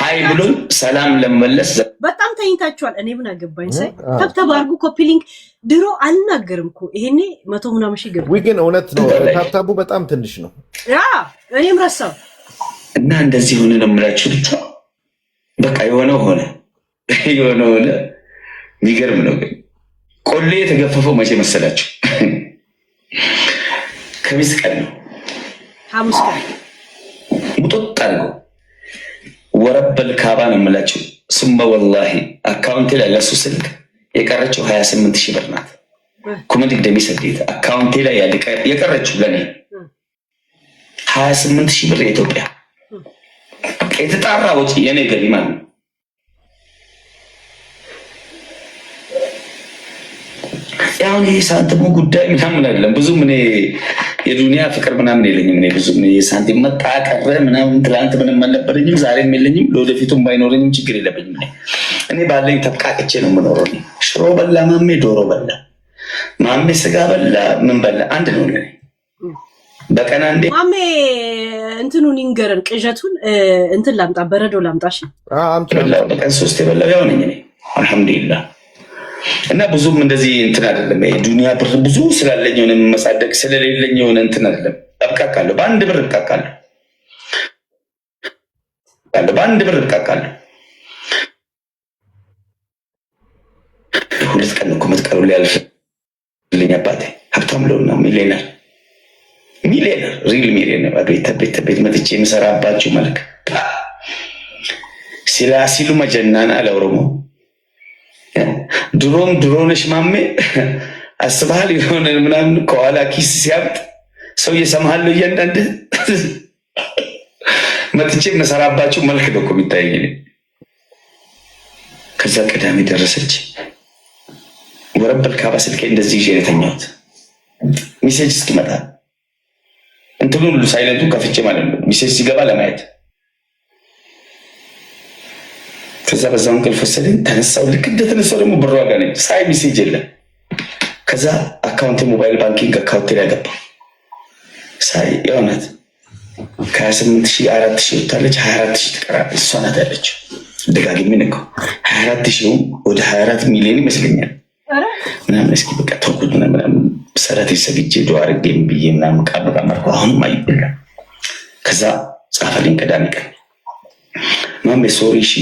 ሀይ ብሎ ሰላም ለመመለስ በጣም ተኝታችኋል። እኔ ምን አገባኝ ሳይ ታብታብ አድርጉ ኮፒ ሊንክ። ድሮ አልናገርም እኮ ይሄኔ 100 ምናምን ሺህ ገባ። ግን እውነት ነው ታብታቡ በጣም ትንሽ ነው። ያ እኔም ረሳው እና እንደዚህ ሆነ ነው የምላችሁ። ብቻ በቃ የሆነ ሆነ። የሚገርም ነው። ግን ቆሌ የተገፈፈው መቼ መሰላችሁ? ከሚስ ቀን ነው ሐሙስ ቀን ሙጥጥ አድርገው ወረበል ካባ ነው የምላችሁ። ስመ ወላሂ አካውንቴ ላይ ለሱ ስልክ የቀረችው 28 ሺህ ብር ናት። ኩመዲክ ደሚሰዴት አካውንቴ ላይ የቀረችው ለኔ 28 ሺህ ብር የኢትዮጵያ የተጣራ ወጪ የኔ ገቢ ማለት ነው። ያሁን ይሄ ሳንቲሙ ጉዳይ ምናምን አይደለም። ብዙም እኔ የዱንያ ፍቅር ምናምን የለኝም። እኔ ብዙም የሳንቲም መጣ ቀረ ምናምን ትላንት ምንም አልነበረኝም፣ ዛሬም የለኝም፣ ለወደፊቱም ባይኖረኝም ችግር የለብኝም። እኔ ባለኝ ተብቃቅቼ ነው የምኖረው። ሽሮ በላ ማሜ፣ ዶሮ በላ ማሜ፣ ስጋ በላ ምን በላ አንድ ነው ለኔ። በቀን አንዴ ማሜ እንትኑን ይንገረን ቅዠቱን እንትን ላምጣ በረዶ ላምጣሽ። በቀን 3 የበላው ያው ነኝ እኔ አልሐምዱሊላህ። እና ብዙም እንደዚህ እንትን አይደለም። ዱንያ ብር ብዙ ስላለኝ የሆነ መሳደግ ስለሌለኝ የሆነ እንትን አይደለም። እብቃቃለሁ፣ በአንድ ብር እብቃቃለሁ፣ በአንድ ብር እብቃቃለሁ። 2 ቀን እኮ መጥቀሩ ሊያልፍልኝ አባቴ ሀብታም ለውና ሚሊዮነር ሪል ሚሊዮነር ቤት መጥቼ የምሰራባችሁ መልክ ሲሉ መጀናን አለ ኦሮሞ። ድሮነሽ ማሜ አስበሃል? የሆነ ምናምን ከኋላ ኪስ ሲያብጥ ሰው እየሰማሃለሁ እያንዳንድ መጥቼ የምሰራባችሁ መልክ ነው እኮ የሚታየኝ። ከዛ ቅዳሜ ደረሰች። ወረበል ካባ ስልኬ እንደዚህ ይዤ የተኛሁት ሚሴጅ እስኪመጣ እንትኑ ሁሉ ሳይለንቱ ከፍቼ ማለት ነው ሚሴጅ ሲገባ ለማየት። ከዛ በዛው እንቅልፍ ወሰደኝ። ተነሳው። ልክ እንደተነሳው ደግሞ ብር ዋጋ ነኝ ሳይ ሚሴጅ የለም። ከዛ አካውንት ሞባይል ባንኪንግ አካውንት ላይ ገባ ሳይ የእውነት ከ28 ሺህ 4 ሺህ ወታለች። 24 ሺህ ትቀራለች። እሷ ናት ያለችው። ደጋግሜ ነካው 24 ሺህ ወደ 24 ሚሊዮን ይመስለኛል ምናምን። እስኪ በቃ ተውኩት ምናምን ሰረት ሰግጄ ዱዓ አድርጌም ብዬ ምናምን ቃል በቃመርኩ አሁንም አይበላ። ከዛ ጻፈልኝ ቅዳሜ ቀን ማሜ ሶሪ ሺ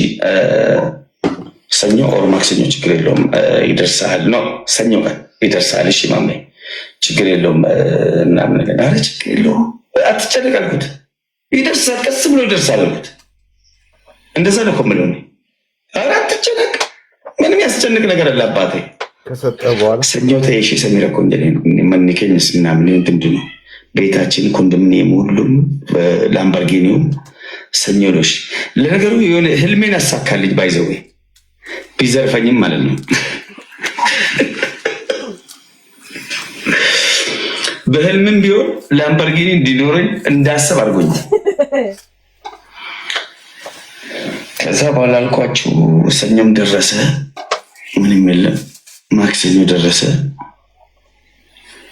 ሰኞ ኦር ማክሰኞ ችግር የለውም ይደርሳል ነው ሰኞ ቀን ይደርሳል። እሺ ማሜ ችግር የለውም ምናምን ነገር። ኧረ ችግር የለውም አትጨነቅ አልኩት። ይደርሳል ቀስ ብሎ ይደርሳል አልኩት። እንደዛ ነው እኮ የምለው እኔ። ኧረ አትጨነቅ ምንም ያስጨንቅ ነገር አለ አባቴ። ከሰጠ በኋላ ሰኞ ተይሽ ሰሚረ ኮንዶሚኒየም መንከኝስ ምናምን ምንድን ነው ቤታችን ኮንዶሚኒየም ሁሉም ላምበርጊኒውም ሰኞ ነሽ። ለነገሩ የሆነ ህልሜን አሳካልኝ ባይዘው ቢዘርፈኝም ማለት ነው። በህልምም ቢሆን ላምበርጊኒ እንዲኖረኝ እንዳስብ አድርጎኛል። ከዛ በኋላ አልኳችሁ ሰኞም ደረሰ፣ ምንም የለም። ማክሰኞ ደረሰ።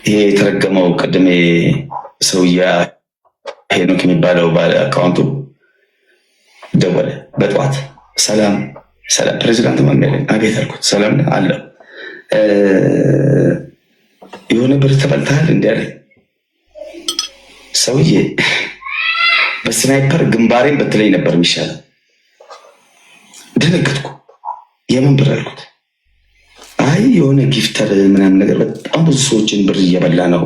ይሄ የተረገመው ቅድሜ ሰውያ ሄኖክ የሚባለው ባለ አካውንቱ ደወለ በጠዋት። ሰላም ሰላም ፕሬዚዳንት ማሜለኝ። አቤት አልኩት። ሰላም አለ የሆነ ብር ተበልተሃል እንዲ አለኝ። ሰውዬ በስናይፐር ግንባሬን በትለኝ ነበር የሚሻለው። ደነገጥኩ። የምን ብር አልኩት። አይ የሆነ ጊፍተር ምናምን ነገር በጣም ብዙ ሰዎችን ብር እየበላ ነው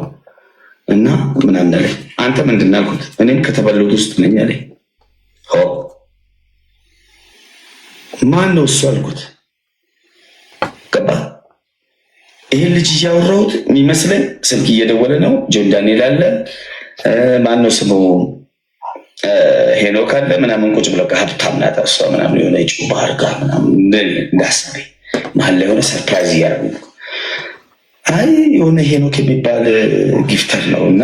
እና ምናምን አለኝ። አንተ ምንድን ነው አልኩት። እኔም ከተበሉት ውስጥ ነኝ አለኝ። ማን ነው እሱ አልኩት። ገባ። ይህን ልጅ እያወራሁት የሚመስለኝ ስልክ እየደወለ ነው። ጆን ዳንኤል አለ፣ ማን ነው ስሙ ሄኖክ አለ ምናምን ቁጭ ብለው ሀብታም ናት እሷ ምናምን የሆነ ጭ ባህር ጋር ምናምን እንዳሰበኝ መሀል ላይ የሆነ ሰርፕራይዝ እያደረጉ አይ የሆነ ሄኖክ የሚባል ጊፍተር ነው እና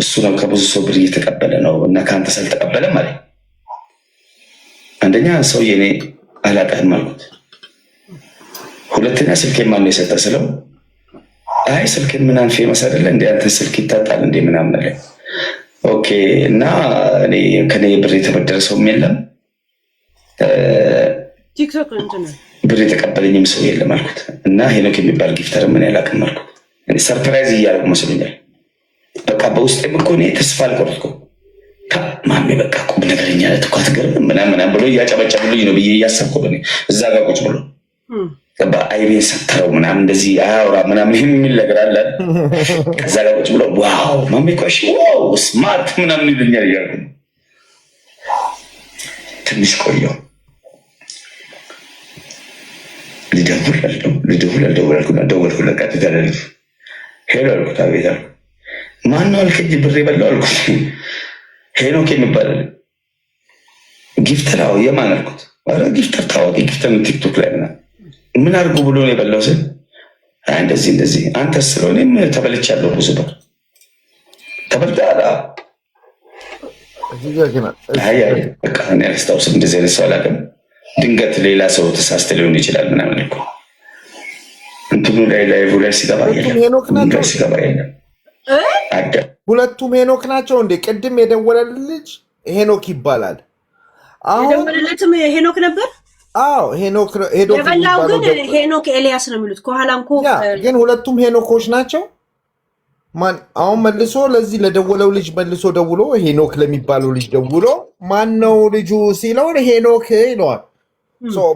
እሱ ነው ከብዙ ሰው ብር እየተቀበለ ነው እና ከአንተ ሳልተቀበለም አለኝ። አንደኛ ሰውዬ እኔ አላውቅህም አልኩት። ሁለተኛ ስልኬን ማነው የሰጠ ስለው አይ ስልኬን ምናምን ፌመስ አይደለ እንደ አንተ ስልክ ይታጣል እንደ ምናምን አለኝ። ኦኬ እና እኔ ከኔ ብር የተበደረ ሰውም የለም ብር የተቀበለኝም ሰው የለም አልኩት። እና ሄኖክ የሚባል ጊፍተር ምን ያላቅም አልኩት። እኔ ሰርፕራይዝ እያደረጉ መስሎኛል። በቃ በውስጤም እኮ እኔ ተስፋ አልቆረጥኩም። ማሜ በቃ ቁም ነገረኛ ነት እኮ አትገርምም ምናምን ብሎ እያጨበጨብልኝ ነው ብዬ እያሰብኩ እዛ ጋር ቁጭ ብሎ አይቤን ሰተረው ምናምን እንደዚህ አያውራ ምናምን የሚል ነገር አለ። ከዛ ጋር ቁጭ ብሎ ዋው ማሜ እኮ እሺ ዋው ስማርት ምናምን ይሉኛል እያልኩ ትንሽ ቆየሁ። ልደውል አልኩና ደወልኩለት። ቀጥታ ለልጁ ሄሎ አልኩት። አቤት አልኩት። ማነው አልከኝ? ብር የበላው አልኩት። ሄኖክ የሚባል ጊፍተር። አዎ የማን አልኩት። ኧረ ጊፍተር ታዋቂ ጊፍተር ነው ቲክቶክ ላይ ምናምን። ምን አድርጉ ብሎ ነው የበላው ስል እንደዚህ እንደዚህ። አንተ ስለሆነም ተበልቻለሁ ብዙ ብር ተበልተሃል። በቃ እኔ አላስታውስም እንደዚህ አይነት ሰው አላውቅም። ድንገት ሌላ ሰው ተሳስተ ሊሆን ይችላል ምናምን እኮ እንትኑ ላይቭ ላይ ሲገባ የለም። ሁለቱም ሄኖክ ናቸው እንዴ? ቅድም የደወለልህ ልጅ ሄኖክ ይባላል። የደወለለትም ሄኖክ ነበር። አዎ ሄኖክ የበላው ግን ሄኖክ ኤልያስ ነው የሚሉት። ከኋላ እንኮ ግን ሁለቱም ሄኖኮች ናቸው። ማን አሁን መልሶ ለዚህ ለደወለው ልጅ መልሶ ደውሎ ሄኖክ ለሚባለው ልጅ ደውሎ ማን ነው ልጁ ሲለው ሄኖክ ይለዋል።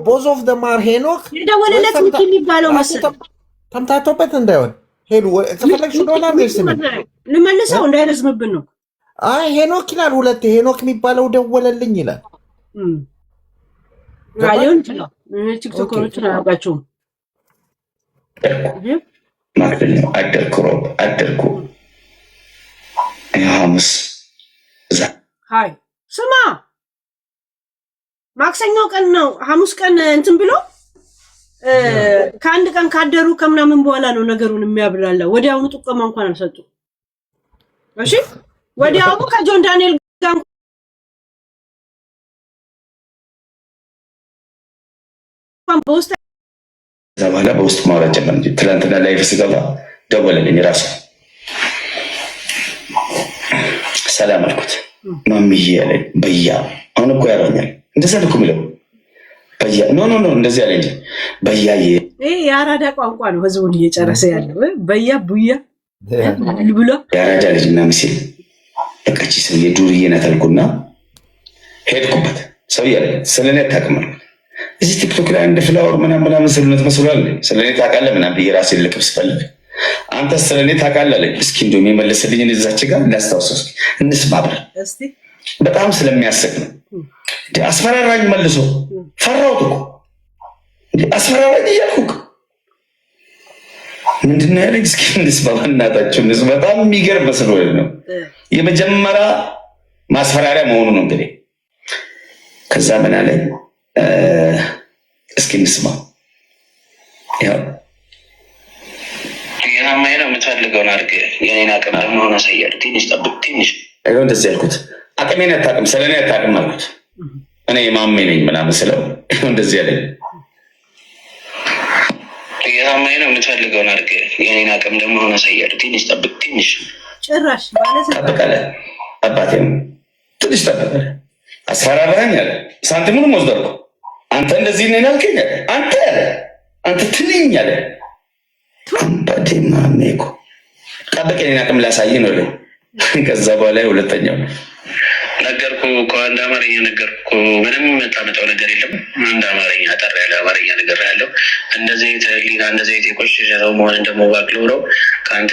ቦዝ ኦፍ ዘ ማር ሄኖክ የደወለለት ሚኪ የሚባለው መሰለኝ። ተምታቶበት እንዳይሆን ሄዱ ከፈለግሽ ዶላር ልመልሰው እንዳይረዝምብን ነው። አይ ሄኖክ ይላል። ሁለት ሄኖክ የሚባለው ደወለልኝ ይላል። ራዲዮን ይችላል። ቲክቶከሮች አያውቃቸውም። ማክደኛ አደርኩ ሐሙስ ሀይ ስማ፣ ማክሰኞ ቀን ነው ሐሙስ ቀን እንትን ብሎ ከአንድ ቀን ካደሩ ከምናምን በኋላ ነው ነገሩን የሚያብላላ። ወዲያውኑ ጥቆማ እንኳን አልሰጡ። እሺ ወዲያውኑ ከጆን ዳንኤል ጋር በውስጥ በኋላ በውስጥ ማውራት ጀመር እንጂ ትናንትና ላይፍ ስገባ ደወለልኝ ራሱ። ሰላም አልኩት። ማምዬ ያለኝ በያ አሁን እኮ ያረኛል እንደዛ ልኩ የሚለው በያ ኖ እንደዚህ ያለኝ በያዬ የአራዳ ቋንቋ ነው ህዝቡን እየጨረሰ ያለው። በያ ቡያ ብሎ የአራዳ ልጅ ምናምን ሲል በቃች ሰውዬ ዱርዬ ናት አልኩና ሄድኩበት። ሰውዬ ያለ ስለኔ አታውቅም አልኩት። እዚህ ቲክቶክ ላይ እንደ ፍላወር ምናምን ስለነት መስሏል። ስለኔ ታውቃለህ ምናምን ብዬ ራሴን ልክብ ስፈልግ አንተ ስለኔ ታውቃለህ አለኝ። እስኪ እንደውም የመለስልኝን እዛች ጋር እንዳስታውሰው እንስማ ብለን በጣም ስለሚያስቅ ነው። አስፈራራኝ መልሶ ፈራሁት እኮ አስፈራራኝ እያልኩ ምንድነው ያለኝ? እስኪ እንስማ በእናታችሁ እንስማ። በጣም የሚገርም መስሎ ነው። የመጀመሪያ ማስፈራሪያ መሆኑ ነው እንግዲህ። ከዛ ምን አለኝ? እስኪ እንስማ። ያው እየሰማኸኝ ነው? የምትፈልገውን አድርግ። የኔን አቅም ደግሞ ሆነ አሳያለሁ። ትንሽ ጠብቅ። ትንሽ አይሆን እንደዚህ ያልኩት አቅሜን አታውቅም፣ ስለኔ አታውቅም አልኩት። እኔ ማሜ ነኝ ምናምን ስለው እንደዚህ ያለኝ እየሰማኸኝ ነው? የምትፈልገውን አድርግ። የኔን አቅም ደግሞ ሆነ አሳያለሁ። ትንሽ ጠብቅ። ትንሽ ጭራሽ ማለት ጠብቃለ። አባቴም ትንሽ ጠብቃለ። አስፈራራኝ አለ። ሳንቲሙንም ወስደርኩ። አንተ እንደዚህ ነኝ አልከኝ። አንተ ትንኝ አለ። አባቴ ማሜ እኮ ጠብቅ፣ የኔን አቅም ላሳይ ነው። ከዛ በኋላ ሁለተኛው ነገርኩ እኮ አንድ አማርኛ ነገርኩ። ምንም የምታመጣው ነገር የለም። አንድ አማርኛ ጠር ያለ አማርኛ ነገር ያለው እንደዚህ ተሊና እንደዚህ የቆሸሸ ሰው መሆን ደግሞ ባክሎረው ከአንተ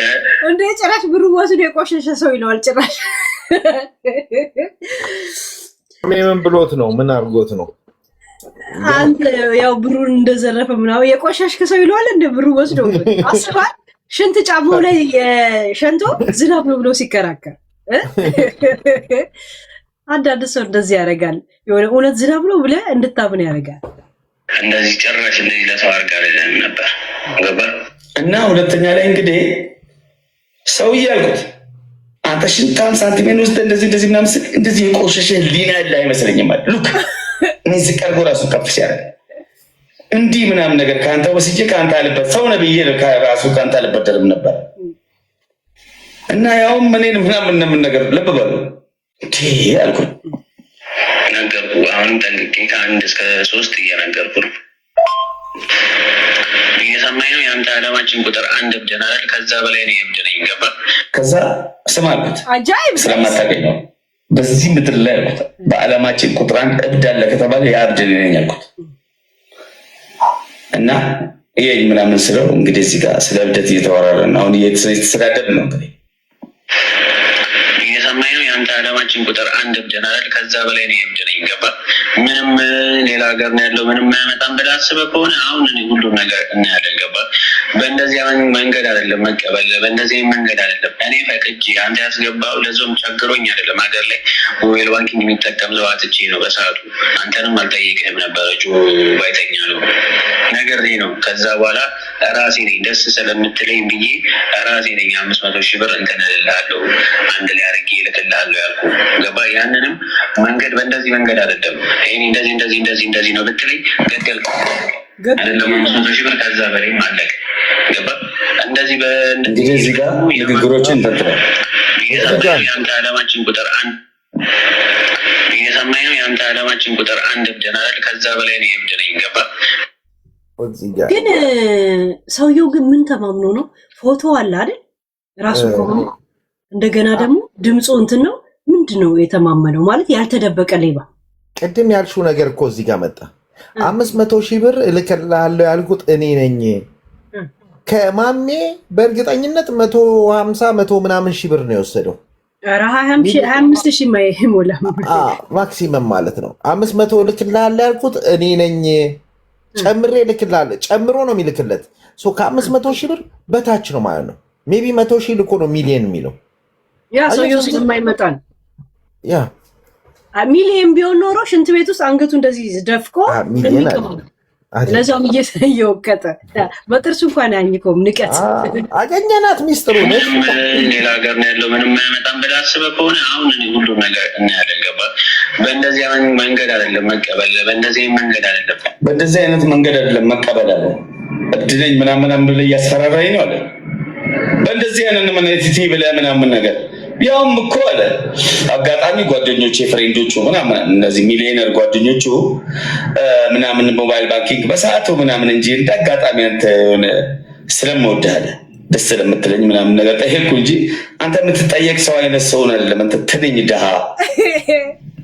እንደ ጭራሽ ብሩ ወስዶ የቆሸሸ ሰው ይለዋል። ጭራሽ ምን ብሎት ነው? ምን አድርጎት ነው? አንተ ያው ብሩን እንደዘረፈ ምናምን የቆሸሽክ ሰው ይለዋል። እንደ ብሩ ወስዶ አስባል ሽንት ጫማው ላይ ሸንቶ ዝናብ ነው ብሎ ሲከራከር አንዳንድ ሰው እንደዚህ ያደርጋል። የሆነ እውነት ዝናብ ነው ብለህ እንድታምን ያደርጋል። እንደዚህ ጭራሽ እንደዚህ ለሰው አድርጋ ነበር ገባ። እና ሁለተኛ ላይ እንግዲህ ሰውዬ አልኩት አንተ ሽንታም ሳንቲሜን ውስጥ እንደዚህ ምናምን ስል እንደዚህ የቆሸሸ ሊና ያለ አይመስለኝም አለ። ሉክ እኔ ዝቀርጎ ራሱ ከፍ ሲያደርግ እንዲህ ምናምን ነገር ከአንተ ወስጄ ከአንተ አልበት ሰው ነብዬ ራሱ ከአንተ አልበደልም ነበር። እና ያውም እኔን ምናምን ነገር ልብ በሉ አልኩኝ። ነገርኩ። አሁንም ጠንቅቄ ከ1 እስከ 3 እየነገርኩ ነው። እየሰማኸኝ ነው? የአንተ ዓለማችን ቁጥር 1 እብድ ነህ አይደል? ከዛ በላይ ነው እብድ ነኝ ገባ። ከዛ ስማ አልኩት፣ ስለማታውቀኝ ነው በዚህ ምድር ላይ አልኩት በዓለማችን ቁጥር 1 እብድ አለ ከተባለ ያ እብድ ነኝ አልኩት። እና ይሄ ምናምን ስለው እንግዲህ እዚህ ጋር ስለ እብደት እየተወራረን አሁን እየተሰዳደብ ነው እንግዲህ እየሰማኸኝ ነው? የአንተ ዓለማችን ቁጥር 1 እብድ ነህ አይደል? ከዛ በላይ ነው እብድ ነኝ ገባ። ምንም ሌላ ሀገር ነው ያለው ምንም አያመጣም ብለህ አስበህ ከሆነ አሁን ሁሉም ነገር እናያለን ገባ። በእንደዚህ መንገድ አይደለም መቀበል፣ በእንደዚህ መንገድ አይደለም። እኔ ፈቅጄ አንተ ያስገባው ለዞም ቸግሮኝ አይደለም። ሀገር ላይ ሞባይል ባንኪንግ የሚጠቀም ሰው አጥቼ ነው በሰዓቱ። አንተንም አልጠይቅህም ነበረ ባይተኛ ነው ነገር ነው። ከዛ በኋላ ራሴ ነኝ ደስ ስለምትለኝ ብዬ ራሴ ነኝ 500,000 ብር እንትን እልልሃለሁ አንድ ላይ አድርጌ እልክልሃለሁ ያልኩህ ገባ። ያንንም መንገድ በእንደዚህ መንገድ አይደለም። እኔ እንደዚህ ነው ብትለኝ ገደልኩ አይደለም። 500,000 ብር ከዛ በላይ ማለቅ ገባ። እንደዚህ በእንደዚህ ጋር ንግግሮችን ተጥቷል። የአንተ ዓለማችን ቁጥር 1 እየሰማኸኝ ነው? የአንተ ዓለማችን ቁጥር 1 እብድ ነህ አይደል? ከዛ በላይ ነው እብድ ነኝ ገባ። ግን ሰውየው ግን ምን ተማምኖ ነው? ፎቶ አለ አይደል ራሱ ከሆነ እንደገና ደግሞ ድምፁ እንትን ነው። ምንድን ነው የተማመነው? ማለት ያልተደበቀ ሌባ። ቅድም ያልሽው ነገር እኮ እዚህ ጋር መጣ። 500,000 ብር እልክልሃለሁ ያልኩት እኔ ነኝ። ከማሜ በእርግጠኝነት 150 ምናምን ሺህ ብር ነው የወሰደው። 25,000 ማይሞላ ማክሲመም ማለት ነው። 500 እልክልሃለሁ ያልኩት እኔ ነኝ። ጨምሬ እልክልሃለሁ ጨምሮ ነው የሚልክለት። ከ500,000 ብር በታች ነው ማለት ነው። ሜቢ 100,000 ልኮ ነው ሚሊየን የሚለው ያ ሰውየው ስለማይመጣ ነው። ያ ሚሊየን ቢሆን ኖሮ ሽንት ቤት ውስጥ አንገቱ እንደዚህ ደፍቆ ለዛውም እየወቀጠ በጥርሱ እንኳን ያኝከውም ንቀት አገኘናት። ሚስጥሩ ሌላ ሀገር ነው ያለው ምንም አያመጣም ብለህ አስበህ ከሆነ አሁን ሁሉም ነገር እናያለን ገባ። በእንደዚህ መንገድ አይደለም መቀበል፣ በእንደዚህ መንገድ አይደለም በእንደዚህ አይነት መንገድ አይደለም መቀበል አለ። እድለኝ ምናምን ብለህ እያስፈራራኝ ነው አለ። በእንደዚህ አይነት ምንቲቲ ብለህ ምናምን ነገር ያውም እኮ አለ አጋጣሚ ጓደኞቼ ፍሬንዶቹ ምናምን እነዚህ ሚሊዮነር ጓደኞቹ ምናምን ሞባይል ባንኪንግ በሰዓቱ ምናምን እንጂ እንደ አጋጣሚ አንተ ሆነ ስለምወድህ አለ ደስ ስለምትለኝ ምናምን ነገር ጠየቅኩ እንጂ አንተ የምትጠየቅ ሰው አይነት ሰው አይደለም። አንተ ትንኝ ድሃ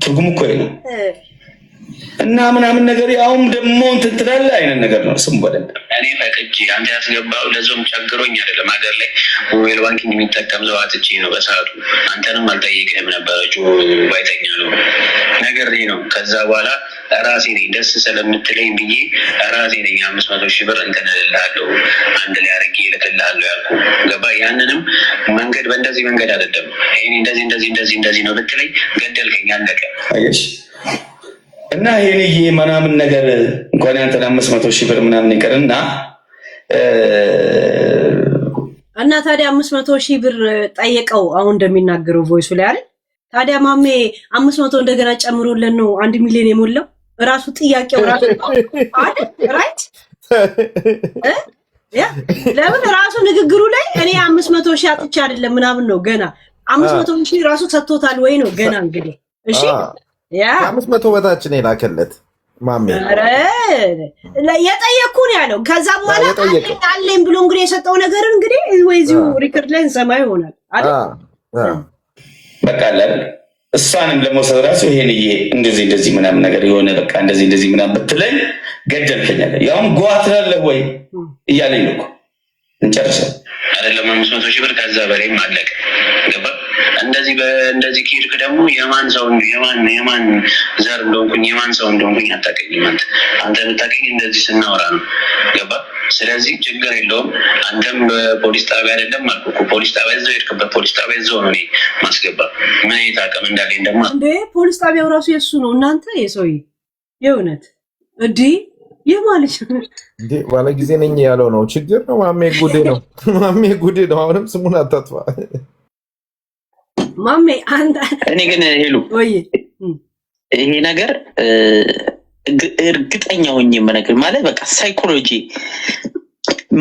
ትርጉም እኮ ነው እና ምናምን ነገር ያውም ደግሞ እንትን ትላለህ አይነት ነገር ነው። ስም በደንብ እኔ ፈቅጄ አንተ ያስገባው ለዞም ቸግሮኝ አይደለም። ሀገር ላይ ሞባይል ባንኪንግ የሚጠቀም ሰው አጥቼ ነው በሰዓቱ። አንተንም አልጠይቅህም ነበረ ባይተኛ ነው ነገር ነው። ከዛ በኋላ ራሴ ነኝ ደስ ስለምትለኝ ብዬ ራሴ ነኝ 500,000 ብር እንትን እልልሃለሁ አንድ ላይ አድርጌ እልክልሃለሁ ያልኩህ ገባ። ያንንም መንገድ በእንደዚህ መንገድ አይደለም። ይሄ እንደዚህ ነው ብትለኝ ገደልከኝ አለቀ። አየሽ እና ይሄንዬ ምናምን ነገር እንኳን ያንተን 500,000 ብር ምናምን ይቀርና እና ታዲያ 500,000 ብር ጠየቀው አሁን እንደሚናገረው ቮይሱ ላይ አይደል? ታዲያ ማሜ 500 እንደገና ጨምሮለን ነው 1 ሚሊዮን የሞላው ራሱ ጥያቄው ራሱ አይደል? ራይት ለምን ራሱ ንግግሩ ላይ እኔ 500,000 አጥቼ አይደለም ምናምን ነው ገና 500,000 ራሱ ሰጥቶታል ወይ ነው ገና እንግዲህ እሺ ያ 500 በታች ነው የላከለት ማሜ አረ የጠየኩን ያለው ከዛ በኋላ አለኝ ብሎ እንግዲህ የሰጠው ነገር እንግዲህ ወይዚው ሪከርድ ላይ እንሰማ ይሆናል አይደል በቃ አለ እሷንም ለመውሰድ ራሱ ይሄን እንደዚህ ምናምን ነገር የሆነ በቃ እንደዚህ ምናምን ብትለኝ ገደልከኛል ያውም ጓትራለህ ወይ እያለኝ ነው እንጨርሰው አይደለም 500,000 ብር ከዛ በሬም አለቀ ገባ እንደዚህ ከሄድክ ደግሞ የማን ሰው የማን ዘር እንደሆንኩኝ የማን ሰው እንደሆንኩኝ አታውቅኝም አንተ የምታውቅኝ እንደዚህ ስናወራ ነው ገባ ስለዚህ ችግር የለውም አንተም በፖሊስ ጣቢያ አይደለም አልኩ ፖሊስ ጣቢያ እዛው ሄድክበት ፖሊስ ጣቢያ እዛው ነው እኔ ማስገባ ምን ይታቀም እንዳለኝ ደግሞ እንዴ ፖሊስ ጣቢያው ራሱ የሱ ነው እናንተ የሰውዬ የእውነት እዲ የማልሽ እንዴ ባለ ጊዜ ነኝ ያለው ነው ችግር ነው ማሜ ጉዴ ነው አሁንም ስሙን አታጥፋ ማሜ አንተ እኔ ግን ሄሉ ወይ ይሄ ነገር እርግጠኛ ሆኜ የምነግርህ ማለት በቃ ሳይኮሎጂ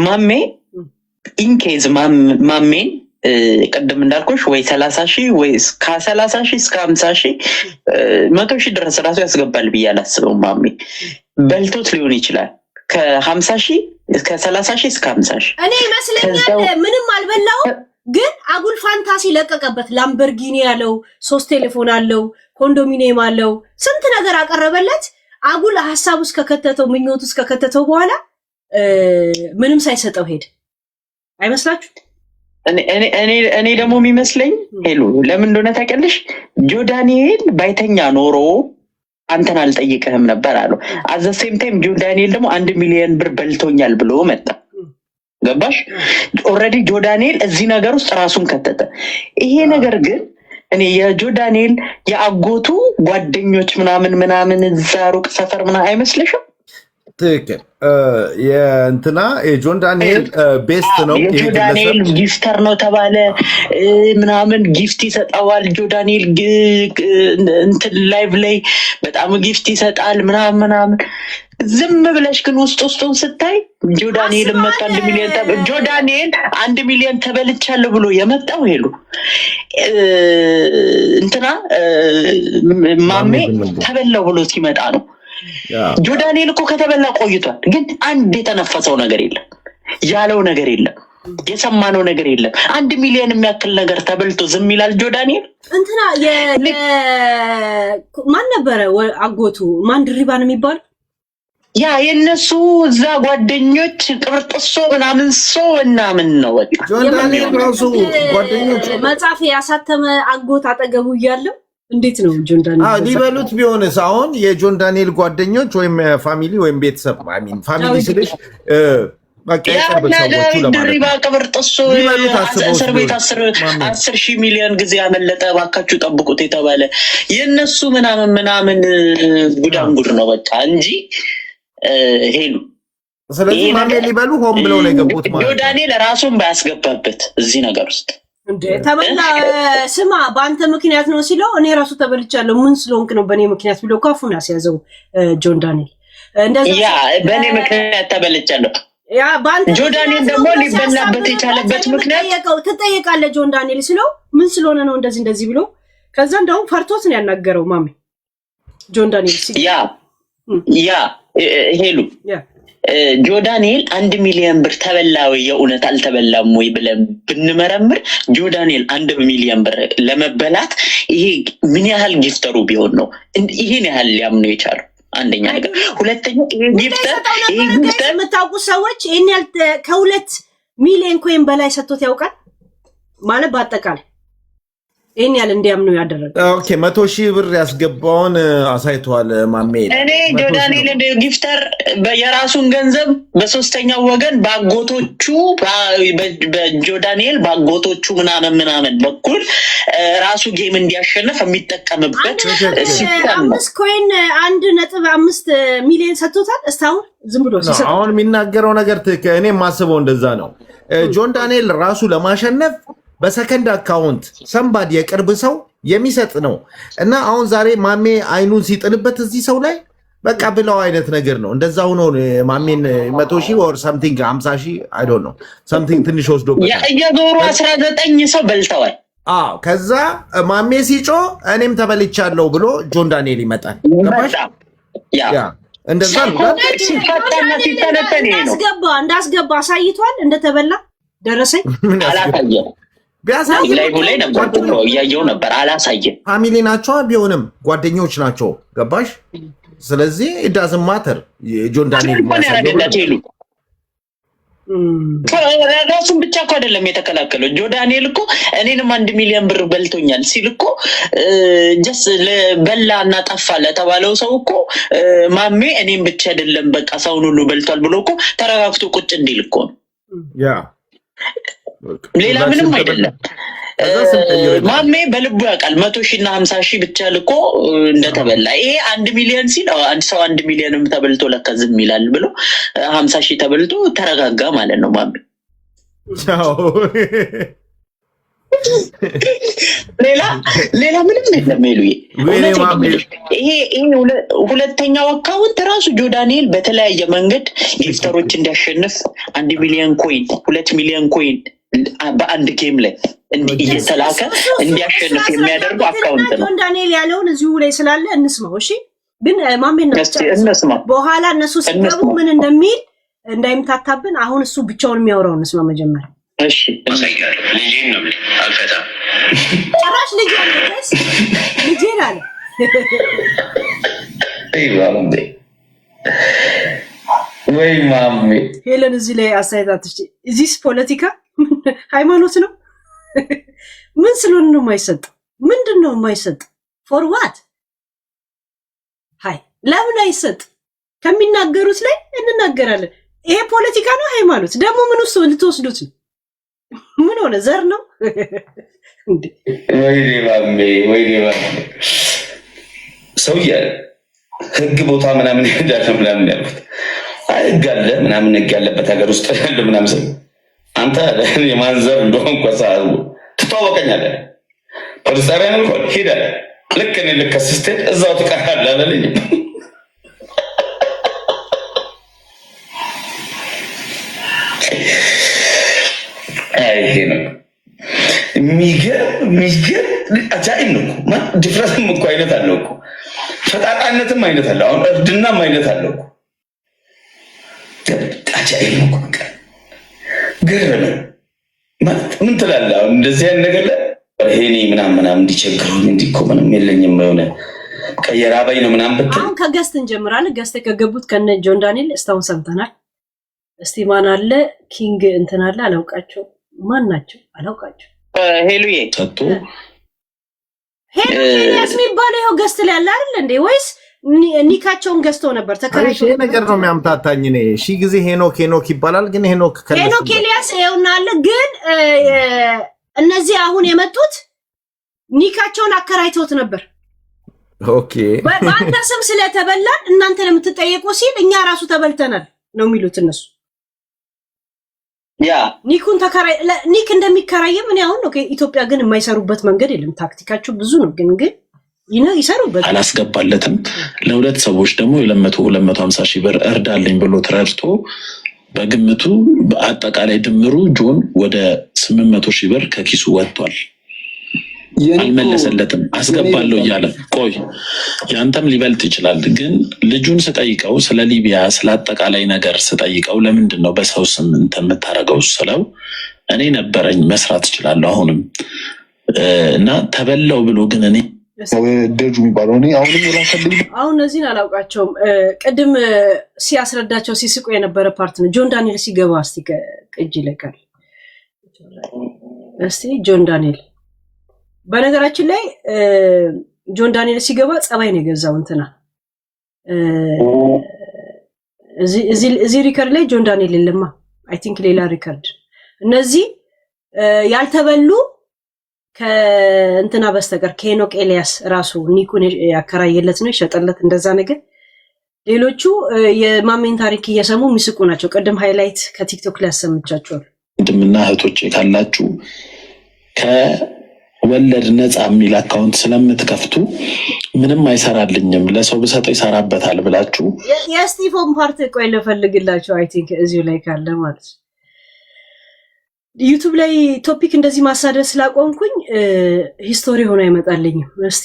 ማሜ ኢንኬዝ ማሜን ቀደም እንዳልኩሽ ወይ 30,000 ወይ ከ30,000 እስከ 50,000 100,000 ድረስ ራሱ ያስገባል ብዬ አላስብም ማሜ በልቶት ሊሆን ይችላል ከ50,000 እስከ 30,000 እስከ 50,000 እኔ ይመስለኛል ምንም አልበላው ግን አጉል ፋንታሲ ለቀቀበት ላምበርጊኒ ያለው 3 ቴሌፎን አለው ኮንዶሚኒየም አለው ስንት ነገር አቀረበለት አጉል ሐሳብ ውስጥ ከከተተው ምኞት ውስጥ ከከተተው በኋላ ምንም ሳይሰጠው ሄደ አይመስላችሁ እኔ ደግሞ የሚመስለኝ ሄሉ ለምን እንደሆነ ታውቂያለሽ ጆዳኒኤል ባይተኛ ኖሮ አንተን አልጠይቅህም ነበር አለው አት ዘ ሴም ታይም ጆዳኒኤል ደግሞ 1 ሚሊዮን ብር በልቶኛል ብሎ መጣ ገባሽ ኦሬዲ ጆዳኒኤል እዚህ ነገር ውስጥ ራሱን ከተተ ይሄ ነገር ግን እኔ የጆዳኒኤል የአጎቱ ጓደኞች ምናምን እዛ ሩቅ ሰፈር ምናምን አይመስልሽም ትክክል የእንትና የጆን ዳንኤል ቤስት ነው የጆዳኒኤል ጊፍተር ነው ተባለ ምናምን ጊፍት ይሰጣዋል ጆዳኒኤል እንትን ላይቭ ላይ በጣም ጊፍት ይሰጣል ምናምን ዝም ብለሽ ግን ውስጡን ስታይ ጆዳኒኤል መጣ 1 ሚሊዮን ጆዳኒኤል 1 ሚሊዮን ተበልቻለሁ ብሎ የመጣው ሄሉ እንትና ማሜ ተበላው ብሎ ሲመጣ ነው ጆዳኒኤል እኮ ከተበላ ቆይቷል ግን አንድ የተነፈሰው ነገር የለም ያለው ነገር የለም የሰማነው ነገር የለም 1 ሚሊዮን የሚያክል ነገር ተበልቶ ዝም ይላል ጆዳኒኤል እንትና ማን ነበረ አጎቱ ማን ድሪባን የሚባል ያ የነሱ እዛ ጓደኞች ቅርጥሶ ምናምን ነው በቃ ጆዳኒኤል ራሱ ጓደኞች መጽሐፍ ያሳተመ አጎት አጠገቡ እያለው እንዴት ነው ጆን ዳንኤል ሊበሉት ቢሆንስ አሁን የጆን ዳንኤል ጓደኞች ወይም ፋሚሊ ወይም ቤተሰብ ፋሚሊ ስልሽ በቃ የቅርብ ሰዎቹ ድሪባ ቅብርጥሶ እስር ቤት 10 ሚሊዮን ጊዜ ያመለጠ ባካችሁ ጠብቁት የተባለ የነሱ ምናምን ጉዳንጉድ ነው በቃ እንጂ ሄሉ ስለዚህ ማሜ ሊበሉ ሆም ብለው ነው የገቡት ማለት ጆዳኒኤል ራሱን ባያስገባበት እዚህ ነገር ውስጥ እንዴ ተበላ ስማ በአንተ ምክንያት ነው ሲለው እኔ ራሱ ተበልቻለሁ ምን ስለሆንክ ነው በእኔ ምክንያት ብሎ ካፉን አስያዘው ጆን ዳንኤል እንደዛ ያ በእኔ ምክንያት ተበልቻለሁ ያ ባንተ ጆዳኒኤል ደግሞ ሊበላበት የቻለበት ምክንያት ትጠየቃለህ ጆን ዳንኤል ሲለው ምን ስለሆነ ነው እንደዚህ ብሎ ከዛ እንደውም ፈርቶት ነው ያናገረው ማሜ ጆን ዳንኤል ያ ሄሉ ጆዳኒኤል 1 ሚሊዮን ብር ተበላው የእውነት አልተበላም ወይ ብለን ብንመረምር ጆዳኒኤል 1 ሚሊዮን ብር ለመበላት ይሄ ምን ያህል ጊፍተሩ ቢሆን ነው ይሄን ያህል ሊያምነው የቻለው አንደኛ ነገር ሁለተኛ ይሄ ጊፍተር የምታውቁ ሰዎች ይሄን ያህል ከ2 ሚሊዮን ኮይን በላይ ሰጥቶት ያውቃል ማለት በአጠቃላይ ይሄን ያህል እንዲያምኑ ያደረገ። ኦኬ 100,000 ብር ያስገባውን አሳይቷል ማሜ። እኔ ጆዳንኤል ጊፍተር የራሱን ገንዘብ በሶስተኛው ወገን ባጎቶቹ በጆዳንኤል ባጎቶቹ ምናምን በኩል ራሱ ጌም እንዲያሸንፍ የሚጠቀምበት ሲስተም ነው። 1.5 ሚሊዮን ሰጥቶታል እስካሁን ዝም ብሎ ሲሰጥ። አሁን የሚናገረው ነገር እኔ የማስበው እንደዛ ነው። ጆን ዳንኤል ራሱ ለማሸነፍ በሰከንድ አካውንት ሰንባድ የቅርብ ሰው የሚሰጥ ነው እና አሁን ዛሬ ማሜ አይኑን ሲጥልበት እዚህ ሰው ላይ በቃ ብለው አይነት ነገር ነው። እንደዛ ሆኖ ማሜን 100,000 or something 50,000 I don't know something ትንሽ ወስዶበታል። የዞሩ 19 ሰው በልተዋል። ከዛ ማሜ ሲጮ እኔም ተበልቻለሁ ብሎ ጆን ዳንኤል ይመጣል። ገባሽ? ያ እንደዛ ነው። እንዳስገባ አሳይቷል። እንደተበላ ደረሰኝ አላሳየም። ቢያሳይ ላይ ላይ ነበር እያየው ነበር። አላሳየም። ፋሚሊ ናቸው ቢሆንም ጓደኞች ናቸው። ገባሽ? ስለዚህ it doesn't matter ጆን ዳንኤል ራሱን ብቻ እኮ አይደለም የተከላከለው። ጆዳንኤል እኮ እኔንም 1 ሚሊዮን ብር በልቶኛል ሲል እኮ ጀስ ለበላ እና ጠፋ ለተባለው ሰው እኮ ማሜ እኔም ብቻ አይደለም በቃ ሰውን ሁሉ በልቷል ብሎ እኮ ተረጋግቶ ቁጭ እንዲል እኮ ነው። ያ ሌላ ምንም አይደለም። ማሜ በልቡ ያውቃል 100,000 እና 50,000 ብቻ ልኮ እንደተበላ። ይሄ 1 ሚሊዮን ሲል አንድ ሰው 1 ሚሊዮንም ተበልቶ ለካ ዝም ይላል ብሎ 50,000 ተበልቶ ተረጋጋ ማለት ነው ማሜ። ሌላ ምንም የለም። ይሄ ሁለተኛው አካውንት ራሱ ጆዳንኤል በተለያየ መንገድ ጊፍተሮች እንዲያሸንፍ 1 ሚሊዮን ኮይን 2 ሚሊዮን ኮይን በአንድ ጌም ላይ እየተላከ እንዲያሸንፍ የሚያደርጉ አካውንት ነው። ዳንኤል ያለውን እዚሁ ላይ ስላለ እንስማው። እሺ ግን ማሜን በኋላ እነሱ ሲገቡ ምን እንደሚል እንዳይምታታብን አሁን እሱ ብቻውን የሚያወራው እንስማ መጀመሪያ። እሺ አሳይጋለሁ። ልጄን ነው አልፈታም። ጭራሽ ልጄን አለ። ወይ ማሜ ሄለን እዚህ ላይ አሳይታለች። እዚህስ ፖለቲካ ሃይማኖት ነው? ምን ስለሆነ ነው የማይሰጥ? ምንድነው የማይሰጥ? ፎር ዋት? ሃይ ለምን አይሰጥ? ከሚናገሩት ላይ እንናገራለን። ይሄ ፖለቲካ ነው ሃይማኖት ደግሞ ምን ውስጥ ልትወስዱት ነው? ምን ሆነ ዘር ነው እንዴ? ወይ ሰውዬ ህግ ቦታ ምናምን ያለ ምናምን ያሉት ህግ አለ ምናምን ህግ ያለበት ሀገር ውስጥ ያለ ምናምን ሰው አንተ የማንዘር እንደሆን ቆሳ ትተዋወቀኛለህ። ፖሊስ ጣቢያ ነው ሄደህ ልክ እኔ ልከስስት እዛው ትቀራለህ አለልኝ። ይሄ ነው የሚገርም አጃኢብ ነው እኮ ድፍረትም እኮ አይነት አለው እኮ ፈጣጣነትም አይነት አለው። አሁን እርድናም አይነት አለው እኮ አጃኢብ ነው እኮ በቃ ገረመኝ። ምን ትላለህ አሁን እንደዚህ አይነት ነገር ላይ ይሄኔ ምናምን እንዲቸግሩኝ እንዲኮ ምንም የለኝም የሆነ ቀየራባይ ነው ምናምን ብትል አሁን ከገስት እንጀምራለን። ገስት ከገቡት ከነ ጆን ዳንኤል እስታውን ሰምተናል። እስቲ ማን አለ? ኪንግ እንትን አለ አላውቃቸው ማን ናቸው አላውቃቸው። ሄሉዬ ሰጥቶ ሄሉስ የሚባለው ይኸው ገስት ላይ አለ አይደል እንዴ? ወይስ ኒካቸውን ገዝተው ነበር ተከራይቶ? ይሄ ነገር ነው የሚያምታታኝ። እኔ ሺ ጊዜ ሄኖክ ይባላል ግን ሄኖክ ኤልያስ ይኸውና አለ። ግን እነዚህ አሁን የመጡት ኒካቸውን አከራይተውት ነበር። ኦኬ በአንተ ስም ስለተበላን እናንተ ለምትጠየቁ ሲል እኛ ራሱ ተበልተናል ነው የሚሉት እነሱ። ያ ኒኩን ተከራይ ኒክ እንደሚከራየም እኔ አሁን ነው ኢትዮጵያ ግን የማይሰሩበት መንገድ የለም። ታክቲካቸው ብዙ ነው ግን ይሰሩበት አላስገባለትም። ለሁለት ሰዎች ደግሞ 250,000 ብር እርዳልኝ ብሎ ተረድቶ በግምቱ በአጠቃላይ ድምሩ ጆን ወደ 800,000 ብር ከኪሱ ወጥቷል። አልመለሰለትም። አስገባለሁ እያለ ቆይ ያንተም ሊበልጥ ይችላል። ግን ልጁን ስጠይቀው ስለ ሊቢያ ስለ አጠቃላይ ነገር ስጠይቀው ለምንድን ነው በሰው ስም እንትን የምታደርገው ስለው እኔ ነበረኝ መስራት እችላለሁ አሁንም እና ተበላው ብሎ ግን እኔ ደጁ የሚባለው እኔ አሁንም የላከልኝ አሁን እነዚህን አላውቃቸውም። ቅድም ሲያስረዳቸው ሲስቁ የነበረ ፓርት ነው። ጆን ዳንኤል ሲገባ እስቲ ቅጅ ይለቃል። እስቲ ጆን ዳንኤል በነገራችን ላይ ጆን ዳንኤል ሲገባ ጸባይ ነው የገዛው እንትና እዚህ ሪከርድ ላይ ጆን ዳንኤል የለማ አይ ቲንክ ሌላ ሪከርድ እነዚህ ያልተበሉ ከእንትና በስተቀር ከሄኖክ ኤልያስ ራሱ ኒኩን ያከራየለት ነው ይሸጠለት እንደዛ ነገር ሌሎቹ የማሜን ታሪክ እየሰሙ የሚስቁ ናቸው ቀደም ሃይላይት ከቲክቶክ ላይ አሰምቻቸዋል ወንድምና እህቶቼ ካላችሁ ከወለድ ነፃ የሚል አካውንት ስለምትከፍቱ ምንም አይሰራልኝም ለሰው ብሰጠው ይሰራበታል ብላችሁ የስቲፎን ፓርት ቆይ ልፈልግላችሁ አይ ቲንክ እዚሁ ላይ ካለ ማለት ዩቲዩብ ላይ ቶፒክ እንደዚህ ማሳደር ስላቆምኩኝ ሂስቶሪ ሆኖ አይመጣልኝም እስቲ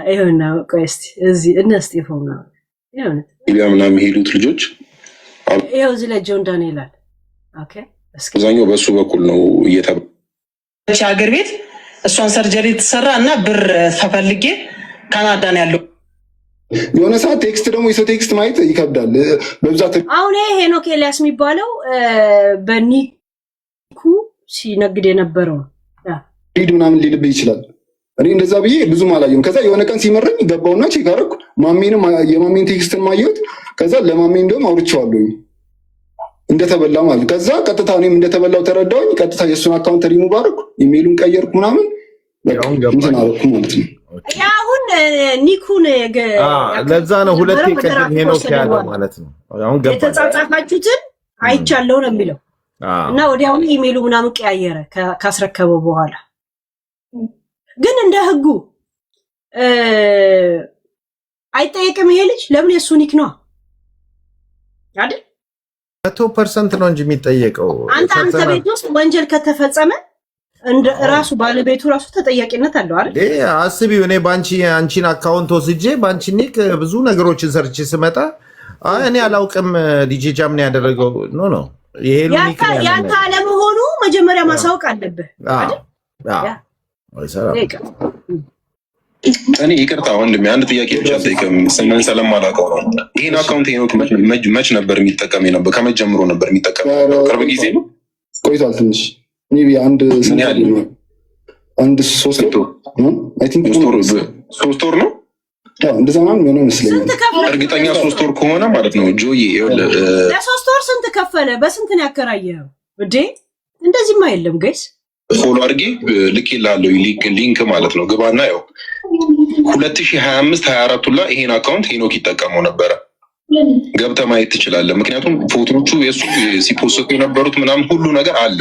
ይሄና ቆይ እስቲ እዚህ እነ ስቲፎን ነው ያ ምናምን ሄዱት ልጆች ይሄው እዚህ ላይ ጆን ዳንኤል አለ ኦኬ አብዛኛው በሱ በኩል ነው እየተባለ ሀገር ቤት እሷን ሰርጀሪ ተሰራ እና ብር ተፈልጌ ካናዳ ነው ያለው የሆነ ሰዓት ቴክስት ደግሞ የሰው ቴክስት ማየት ይከብዳል በብዛት አሁን ይሄ ሄኖክ ኤልያስ የሚባለው በኒኩ ሲነግድ የነበረው ሪድ ምናምን ሊልብ ይችላል እኔ እንደዛ ብዬ ብዙም አላየሁም ከዛ የሆነ ቀን ሲመረኝ ገባውና ቼክ አደረኩ ማሜንም የማሜን ቴክስትን ማየሁት ከዛ ለማሜ እንደውም አውርቼዋለሁኝ እንደተበላ ማለት ከዛ ቀጥታ እኔም እንደተበላው ተረዳሁኝ ቀጥታ የእሱን አካውንት ሪሙቭ አደረኩ ኢሜይሉን ቀየርኩ ምናምን እንትን አደረኩ ማለት ነው አሁን ኒኩን ለዛ ነው ሁለቴ ቀደም ሄኖክ ያለው ማለት ነው አሁን ገባ የተጻጻፋችሁትን አይቻለው ነው የሚለው እና ወዲያውኑ ኢሜይሉ ምናምን ቀያየረ ካስረከበው በኋላ ግን እንደ ህጉ አይጠየቅም ይሄ ልጅ ለምን የሱ ኒክ ነው አይደል 100% ነው እንጂ የሚጠየቀው አንተ ቤት ውስጥ ወንጀል ከተፈጸመ እንደ ራሱ ባለቤቱ ራሱ ተጠያቂነት አለው አይደል አስቢው እኔ አንቺን አካውንት ወስጄ ባንቺ ኒክ ብዙ ነገሮችን ሰርቼ ስመጣ እኔ አላውቅም ዲጄ ጃም ነው ያደረገው ኖ ይሄ ኒክ ያንተ አለመሆኑ መጀመሪያ ማሳወቅ አለብህ አይደል እኔ ይቅርታ ወንድሜ አንድ ጥያቄ ብቻ ጠይቀም ስምን ስለማላውቀው ነው ይሄን አካውንት ሄኖክ መች ነበር የሚጠቀም ነበር ከመጀመሩ ነበር የሚጠቀም ቅርብ ጊዜ ነው ቆይቷል ትንሽ ሜቢ አንድ 3 ወር ነው እንደዛ ምናምን የሆነ መስለኛል እርግጠኛ 3 ወር ከሆነ ማለት ነው ጆዬ ለ3 ወር ስንት ከፈለ በስንት ነው ያከራየው እንዴ እንደዚህማ የለም ጋይስ ፎሎ አድርጌ ልኬልሃለሁ ሊንክ ማለት ነው ግባና ያው 2025 24 ላይ ይሄን አካውንት ሄኖክ ይጠቀመው ነበረ ገብተህ ማየት ትችላለህ ምክንያቱም ፎቶዎቹ የሱ ሲፖስቱ የነበሩት ምናምን ሁሉ ነገር አለ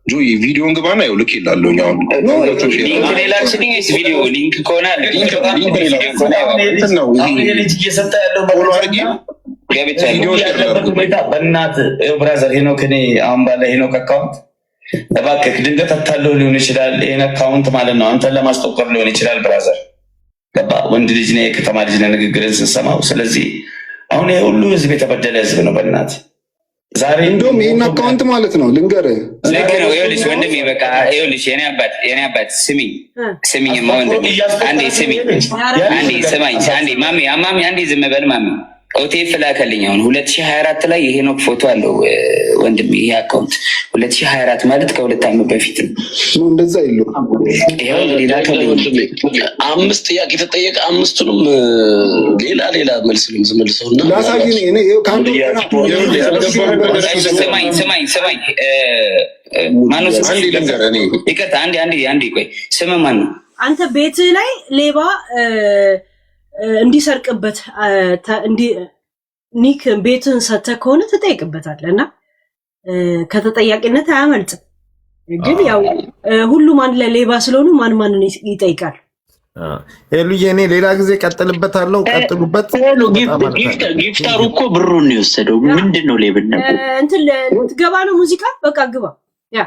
ጆይ ቪዲዮን ግባና ያው ልኬልሃለሁ አሁን ቪዲዮ ሊንክ ከሆነ ፎሎ አድርጌ በእናት ብራዘር ሄኖክ እኔ አሁን ባለ ሄኖክ አካውንት እባክህ ድንገት አታለው ሊሆን ይችላል ይሄን አካውንት ማለት ነው አንተን ለማስጠቆር ሊሆን ይችላል ብራዘር ገባ ወንድ ልጅ ነህ ከተማ ልጅ ነህ ንግግርን ስሰማው ስለዚህ አሁን ይሄ ሁሉ ህዝብ የተበደለ ህዝብ ነው በእናት ዛሬ እንደውም ይሄን አካውንት ማለት ነው ልንገርህ ልክ ነው ይኸውልሽ ወንድሜ በቃ ይኸውልሽ የኔ አባት ስሚኝ ወንድሜ አንዴ ስማኝ አንዴ ማሚ አንዴ ዝም በል ማሚ ኦቴፍ ላከልኝ አሁን 2024 ላይ የሄኖክ ፎቶ አለው ወንድሜ ይሄ አካውንት 2024 ማለት ከ2 ዓመት በፊት ነው እንደዛ ይለው ይሄው ላከልኝ አምስት ጥያቄ ተጠየቀ አምስቱንም ሌላ መልስ ነው ዝመልሰውና ላሳየኝ እኔ ይሄው ካንዱ ስማኝ ማነው አንዴ ልንገር እኔ ይቅርታ አንዴ ቆይ ስም ማን ነው አንተ ቤት ላይ ሌባ እንዲሰርቅበት ኒክ ቤትን ሰተህ ከሆነ ተጠይቅበታለና ከተጠያቂነት አያመልጥም ግን ያው ሁሉም አንድ ላይ ሌባ ስለሆኑ ማን ይጠይቃል ሄሉዬ እኔ ሌላ ጊዜ ቀጥልበታለሁ ቀጥሉበት ጊፍታሩ እኮ ብሩን ነው የወሰደው ምንድነው ሌብነቱ እንትን ልትገባ ነው ሙዚቃ በቃ ግባ ያ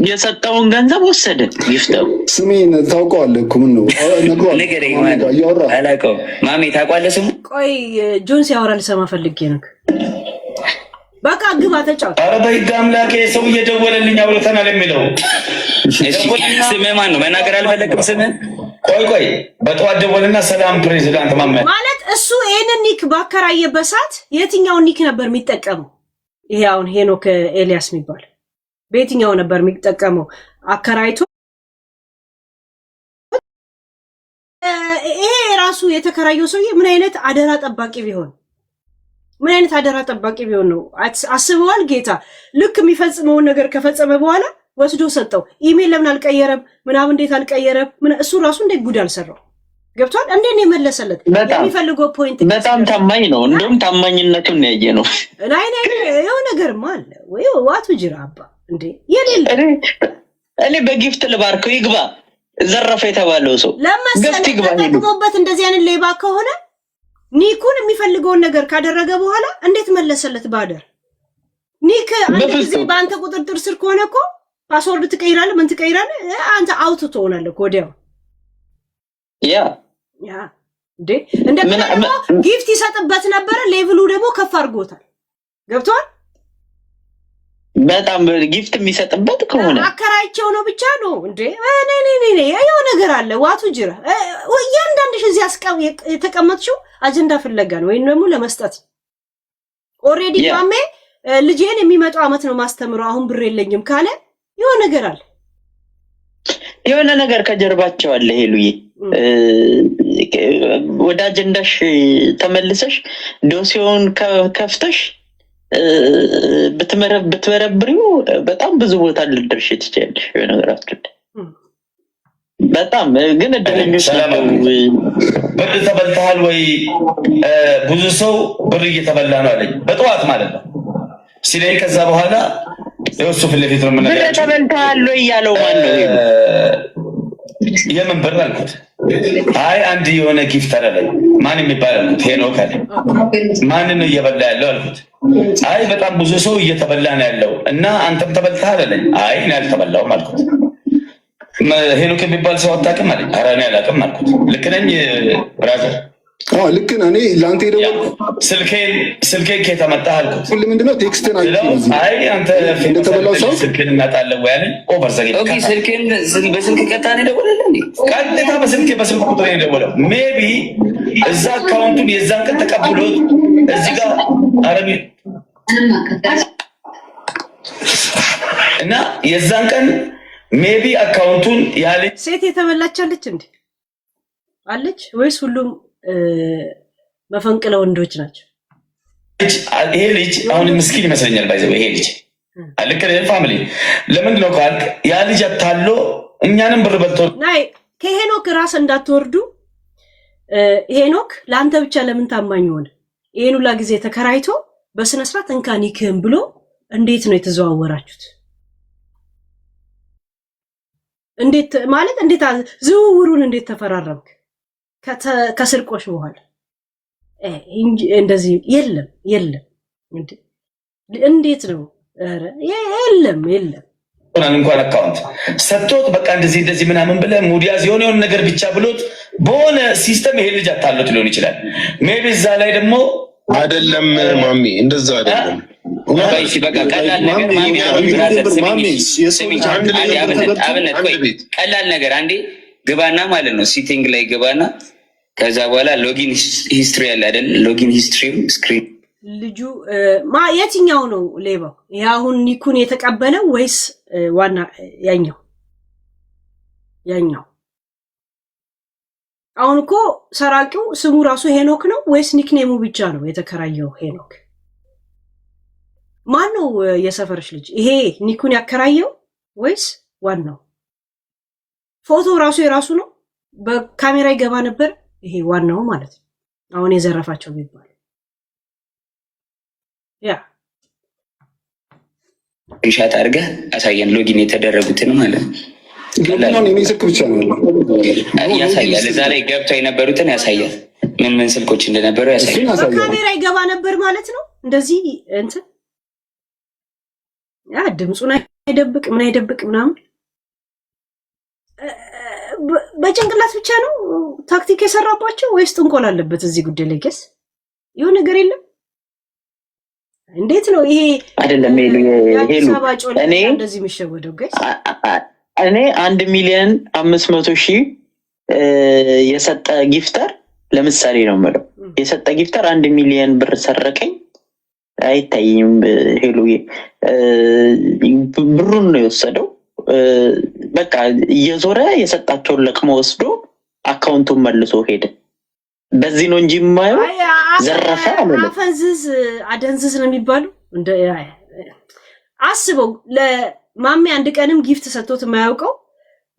የሰጠውን ገንዘብ ወሰደ ጊፍታሩ ስሜን ታውቀዋለህ እኮ ምን ነው ነገረኝ አላውቀው ማሜ ታውቃለህ ስሙ ቆይ ጆን ሲያወራ ልሰማ ፈልጌ ነው በቃ ግባ ተጫወት ኧረ በህግ አምላኬ ሰው እየደወለልኝ አውርተናል የሚለው ስምህ ማን ነው መናገር አልፈለግም ስምህ ቆይ በጠዋት ደወልና ሰላም ፕሬዚዳንት ማለት እሱ ይሄንን ኒክ ባከራየበት ሰዓት የትኛውን ኒክ ነበር የሚጠቀመው ይሄ አሁን ሄኖክ ኤልያስ የሚባል በየትኛው ነበር የሚጠቀመው አከራይቶ ይሄ ራሱ የተከራየው ሰውዬ ምን አይነት አደራ ጠባቂ ቢሆን ነው? አስበዋል ጌታ ልክ የሚፈጽመውን ነገር ከፈጸመ በኋላ ወስዶ ሰጠው። ኢሜል ለምን አልቀየረም? ምናምን እንዴት አልቀየረም? እሱ ራሱ እንዴት ጉድ አልሰራው? ገብቷል? እንዴት ነው የመለሰለት? የሚፈልገው ፖይንት በጣም ታማኝ ነው። እንደውም ታማኝነቱን ያየ ነው። ናይ የሆነ ነገርማ አለ ወይ? ዋቱ ጅራባ እንዴ የሌለ እኔ በጊፍት ልባርከው ይግባ ዘረፈ የተባለው ሰው ለማሰለ ተጠቅሞበት እንደዚህ አይነት ሌባ ከሆነ ኒኩን የሚፈልገውን ነገር ካደረገ በኋላ እንዴት መለሰለት? ባደር ኒክ አንድ ጊዜ በአንተ ቁጥጥር ስር ከሆነ እኮ ፓስወርድ ትቀይራለህ፣ ምን ትቀይራለህ፣ አንተ አውት ትሆናለህ ወዲያው። ያ እንዴ እንደገና ጊፍት ይሰጥበት ነበረ። ሌቭሉ ደግሞ ከፍ አድርጎታል። ገብቷል? በጣም ጊፍት የሚሰጥበት ከሆነ አከራይቸው ነው ብቻ ነው እንዴ? እኔ ያው ነገር አለ ዋቱ ጅራ እያንዳንድሽ እዚህ የተቀመጥሽው አጀንዳ ፍለጋ ነው ወይም ደግሞ ለመስጠት። ኦሬዲ ማሜ ልጄን የሚመጣው አመት ነው ማስተምረው አሁን ብር የለኝም ካለ የሆነ ነገር አለ፣ የሆነ ነገር ከጀርባቸው አለ። ሄሉዬ ወደ አጀንዳሽ ተመልሰሽ ዶሲውን ከፍተሽ ብትመረብሪው በጣም ብዙ ቦታ ልደርሽ ትችያለሽ። ነገር አትልድ በጣም ግን እድለኞች ናቸው። ብር ተበልተሃል ወይ? ብዙ ሰው ብር እየተበላ ነው አለኝ በጠዋት ማለት ነው ሲለኝ፣ ከዛ በኋላ የእሱ ፊት ለፊት ነው ብር ተበልተሃል ወይ ያለው ማን ነው? የምን ብር አልኩት። አይ አንድ የሆነ ጊፍተር አለኝ። ማን የሚባል አልኩት። ሄኖክ አለ። ማንን ነው እየበላ ያለው አልኩት። አይ በጣም ብዙ ሰው እየተበላ ነው ያለው እና አንተም ተበልተሃል አለኝ። አይ እኔ አልተበላሁም አልኩት። ሄኖክ የሚባል ሰው አታውቅም አለኝ። ኧረ እኔ አላውቅም አልኩት። ልክ ነኝ ብራዘር? አዎ ልክ ነህ። እኔ ለአንተ ስልኬን ከየት አመጣህ አልኩት። ሁሉ ምንድነው ቴክስትን አይ አንተ እንደተበላው ሰው ስልክህን እናጣለን ወይ አለኝ። ኦቨር ዘጌ ስልክህን በስልክ ቀጥታ ነው የደወለልህ እንዴ? ቀጥታ በስልክ ቁጥር ነው የደወለው። ሜቢ እዛ አካውንቱን የዛን ቀን ተቀብሎት እዚህ ጋር አረቢ እና የዛን ቀን ሜቢ አካውንቱን ያለ ሴት የተበላቻለች እንዴ አለች ወይስ ሁሉም መፈንቅለ ወንዶች ናቸው? ይሄ ልጅ አሁን ምስኪን ይመስለኛል። ባይዘው ይሄ ልጅ አልከ ፋሚሊ ለምንድን ነው ካልክ ያ ልጅ አታሎ እኛንም ብር በልቶ ናይ ከሄኖክ ራስ እንዳትወርዱ። ሄኖክ ለአንተ ብቻ ለምን ታማኝ ሆነ? ይሄን ሁላ ጊዜ ተከራይቶ በስነ ስርዓት እንካን ይክም ብሎ እንዴት ነው የተዘዋወራችሁት? እንዴት ማለት እንዴት ዝውውሩን እንዴት ተፈራረምክ? ከስርቆሽ በኋላ እንደዚህ የለም እንዴት ነው? ኧረ የለም እንኳን አካውንት ሰጥቶት በቃ እንደዚህ ምናምን ብለህ ሙዲያዝ የሆነ ነገር ብቻ ብሎት በሆነ ሲስተም ይሄ ልጅ አታሎት ሊሆን ይችላል። ሜቢ እዛ ላይ ደግሞ አይደለም ማሚ እንደዛ አይደለም። በቃ ቀላል ነገር ቀላል ነገር አንዴ ግባና ማለት ነው ሲቲንግ ላይ ግባና ከዛ በኋላ ሎጊን ሂስትሪ አለ አይደል? ሎጊን ሂስትሪ ስክሪን ልጁ የትኛው ነው ሌባው? ያሁን ኒኩን የተቀበለው ወይስ ዋና ያኛው? አሁን እኮ ሰራቂው ስሙ ራሱ ሄኖክ ነው ወይስ ኒክኔሙ ብቻ ነው የተከራየው? ሄኖክ ማን ነው? የሰፈርሽ ልጅ ይሄ ኒኩን ያከራየው ወይስ ዋናው? ፎቶ ራሱ የራሱ ነው፣ በካሜራ ይገባ ነበር። ይሄ ዋናው ማለት ነው አሁን የዘረፋቸው ቢባል ያ ሻት አድርገህ አሳየን። ሎጊን የተደረጉትን ማለት ነው ያሳያል። እዛ ላይ ገብተው የነበሩትን ያሳያል። ምን ስልኮች እንደነበሩ ያሳያል። በካሜራ ይገባ ነበር ማለት ነው። እንደዚህ እንትን ያ ድምፁን አይደብቅ ምን አይደብቅ ምናምን በጭንቅላት ብቻ ነው ታክቲክ የሰራባቸው ወይስ ጥንቆል አለበት እዚህ ጉዳይ ላይ? ገስ ይሁን ነገር የለም። እንዴት ነው ይሄ? አይደለም ሄሉ እኔ እንደዚህ የሚሸወደው ጋይስ? እኔ 1,500,000 የሰጠ ጊፍተር ለምሳሌ ነው የምለው፣ የሰጠ ጊፍተር 1 ሚሊዮን ብር ሰረቀኝ አይታይም። ሄሉ ብሩን ነው የወሰደው በቃ እየዞረ የሰጣቸውን ለቅሞ ወስዶ አካውንቱን መልሶ ሄደ። በዚህ ነው እንጂ የማየው ዘረፈ አለ። አፈንዝዝ አደንዝዝ ነው የሚባለው። እንደ አስበው ለማሜ አንድ ቀንም ጊፍት ሰጥቶት የማያውቀው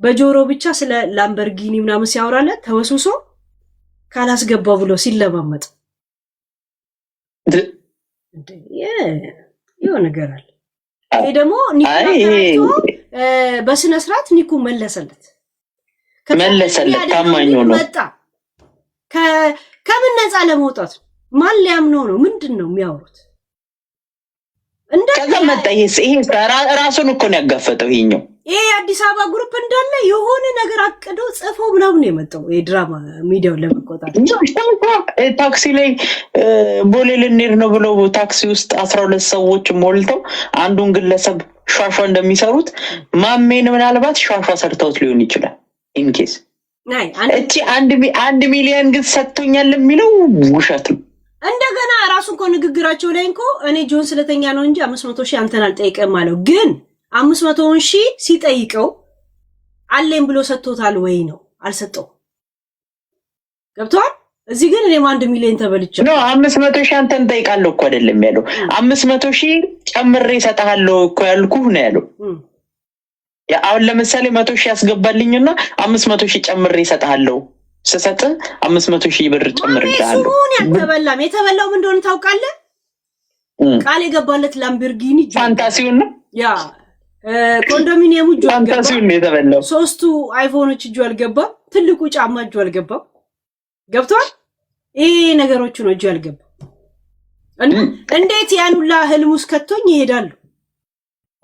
በጆሮ ብቻ ስለ ላምበርጊኒ ምናምን ሲያወራለት ተወሱሶ ካላስገባው ብሎ ሲለማመጥ ይሄ ነገር አለ። ይሄ ደግሞ ኒኮ በስነ ስርዓት ኒኮ መለሰለት ታማኝ ነው መጣ። ከምን ነፃ ለመውጣት ማን ሊያምነው ነው? ምንድነው የሚያወሩት? ከዛ መጣ። ይሄ ራሱን እኮ ነው ያጋፈጠው። ይሄኛው ይሄ አዲስ አበባ ግሩፕ እንዳለ የሆነ ነገር አቅዶ ጽፎ ምናምን የመጣው የድራማ ሚዲያውን ለመቆጣጠር ታክሲ ላይ ቦሌ ልንሄድ ነው ብለው ታክሲ ውስጥ 12 ሰዎች ሞልተው አንዱን ግለሰብ ሻሻ እንደሚሰሩት ማሜን ምናልባት ሻሻ ሰርተውት ሊሆን ይችላል። ኢንኬስ እቺ 1 ሚሊዮን ግን ሰጥቶኛል የሚለው ውሸት ነው። እንደገና ራሱ እኮ ንግግራቸው ላይ እንኮ እኔ ጆን ስለተኛ ነው እንጂ 500,000 አንተን አልጠይቀም አለው። ግን 500,000 ሲጠይቀው አለኝ ብሎ ሰጥቶታል ወይ ነው? አልሰጠው። ገብቷል። እዚህ ግን እኔም 1 ሚሊዮን ተበልቻለሁ። ነው 500,000 አንተን ጠይቃለሁ እኮ አይደለም ያለው። 500,000 ጨምሬ እሰጥሃለሁ እኮ ያልኩህ ነው ያለው። አሁን ለምሳሌ 100,000 ያስገባልኝና 500,000 ጨምሬ እሰጥሃለሁ ስሰጥ 500,000 ብር ጨምርልሃለሁ። እሱን ያተበላም የተበላው ምን እንደሆነ ታውቃለህ? ቃል የገባለት ላምበርጊኒ ፋንታሲውን ነው ያ ኮንዶሚኒየሙ ጆ ፋንታሲውን ነው የተበላው። 3ቱ አይፎኖች እጁ አልገባም። ትልቁ ጫማ እጁ አልገባም። ገብቷል። ይሄ ነገሮቹ ነው እጁ አልገባም። እንዴት ያኑላ ህልሙስ ከቶኝ ይሄዳሉ?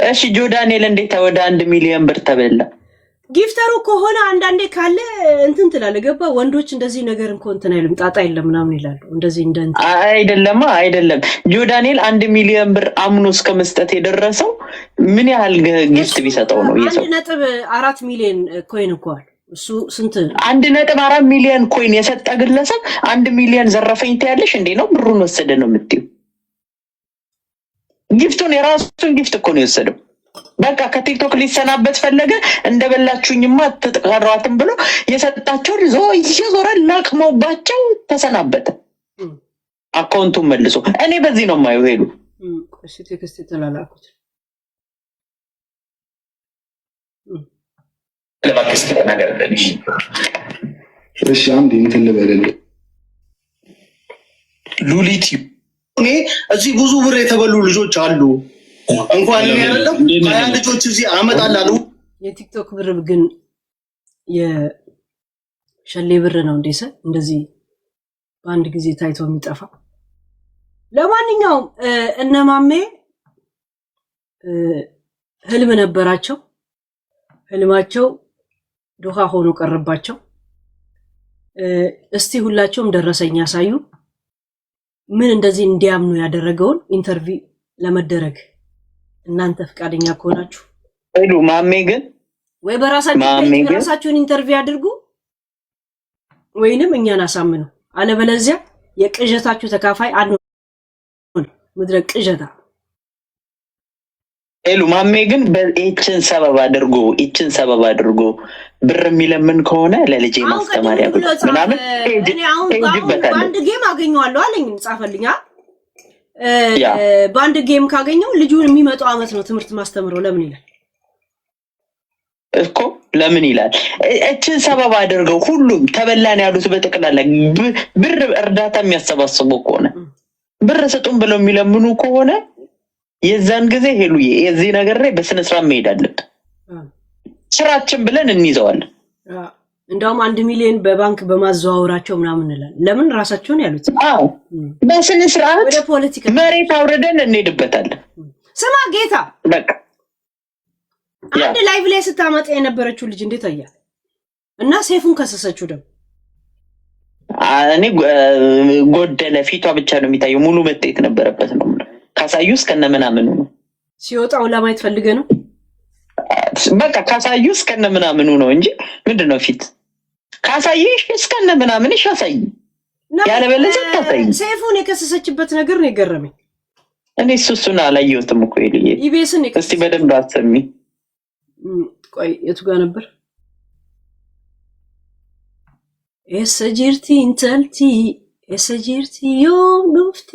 እሺ ጆ ዳንኤል እንዴት ወደ 1 ሚሊዮን ብር ተበላ? ጊፍተሩ ከሆነ አንዳንዴ ካለ እንትን ትላለህ። ገባ ወንዶች እንደዚህ ነገር እንትን አይሉም፣ ጣጣ የለም ምናምን ይላሉ። እንደዚህ አይደለም ጆ ዳንኤል 1 ሚሊዮን ብር አምኖ እስከ መስጠት የደረሰው ምን ያህል ጊፍት ቢሰጠው ነው? ይሰው 1.4 ሚሊዮን ኮይን እኮ አለ። እሱ ስንት 1.4 ሚሊዮን ኮይን የሰጠ ግለሰብ 1 ሚሊዮን ዘረፈኝ ትያለሽ እንዴ? ነው ብሩን ወሰደ ነው የምትይው? ጊፍቱን የራሱን ጊፍት እኮ ነው የወሰደው። በቃ ከቲክቶክ ሊሰናበት ፈለገ። እንደበላችሁኝማ ተቀራራትም ብሎ የሰጣቸው እየዞረ ላቅመውባቸው ተሰናበተ። አካውንቱን መልሶ እኔ በዚህ ነው የማየው። ሄዱ እሺ ቴክስት ተላላኩት ለባክስ ነገር እንደዚህ እሺ አንዴ እንትን ልበልልህ ሉሊት እኔ እዚህ ብዙ ብር የተበሉ ልጆች አሉ። እንኳን እኔ አይደለም 20 ልጆች እዚህ አመጣላለሁ። የቲክቶክ ብር ግን የሸሌ ብር ነው እንዴ? እንደዚህ በአንድ ጊዜ ታይቶ የሚጠፋ። ለማንኛውም እነማሜ ህልም ነበራቸው። ህልማቸው ዶሃ ሆኖ ቀረባቸው። እስቲ ሁላቸውም ደረሰኝ ያሳዩ። ምን እንደዚህ እንዲያምኑ ያደረገውን ኢንተርቪው ለመደረግ እናንተ ፍቃደኛ ከሆናችሁ ሄዱ። ማሜ ግን ወይ በራሳችሁን ኢንተርቪው አድርጉ ወይንም እኛን አሳምኑ። አለበለዚያ የቅዠታችሁ ተካፋይ አንሆን። ምድረ ቅዠታ ሄሉ። ማሜ ግን በእችን ሰበብ አድርጎ ብር የሚለምን ከሆነ ለልጄ ማስተማሪያ ብሎ ምናምን በአንድ ጌም አገኘዋለሁ አለኝ። ጻፈልኛ በአንድ ጌም ካገኘው ልጁን የሚመጣው አመት ነው ትምህርት ማስተምረው ለምን ይላል እኮ ለምን ይላል? እችን ሰበብ አድርገው ሁሉም ተበላን ያሉት በጠቅላላ ብር እርዳታ የሚያሰባስቡ ከሆነ ብር ስጡን ብለው የሚለምኑ ከሆነ የዛን ጊዜ ሄሉዬ የዚህ ነገር ላይ በስነ ስርዓት መሄድ አለብን። ስራችን ብለን እንይዘዋለን። እንደውም 1 ሚሊዮን በባንክ በማዘዋወራቸው ምናምን እንላለን። ለምን ራሳቸውን ያሉት? አዎ በስነ ስርዓት ወደ ፖለቲካ መሬት አውርደን እንሄድበታለን። ስማ ጌታ በቃ አንድ ላይቭ ላይ ስታመጣ የነበረችው ልጅ እንዴት አያት እና ሴፉን ከሰሰችው ደግሞ እኔ ጎደለ ፊቷ ብቻ ነው የሚታየው። ሙሉ መጤት ነበረበት ነው ካሳዩ እስከነ ምናምኑ ነው ሲወጣው ለማየት ፈልገ ነው። በቃ ካሳዩ እስከነ ምናምኑ ነው እንጂ ምንድነው ፊት ካሳየሽ እስከነ ምናምንሽ ያሳይ ያለበለዚያ ታሳይ። ሴፉን የከሰሰችበት ነገር ነው የገረመኝ። እኔ እሱን አላየሁትም እኮ ይልዬ ኢቢኤስን እስቲ በደንብ አሰሚ ቆይ የቱ ጋር ነበር? ኤሰጂርቲ ኢንተልቲ ኤሰጂርቲ ዮም ዱፍቲ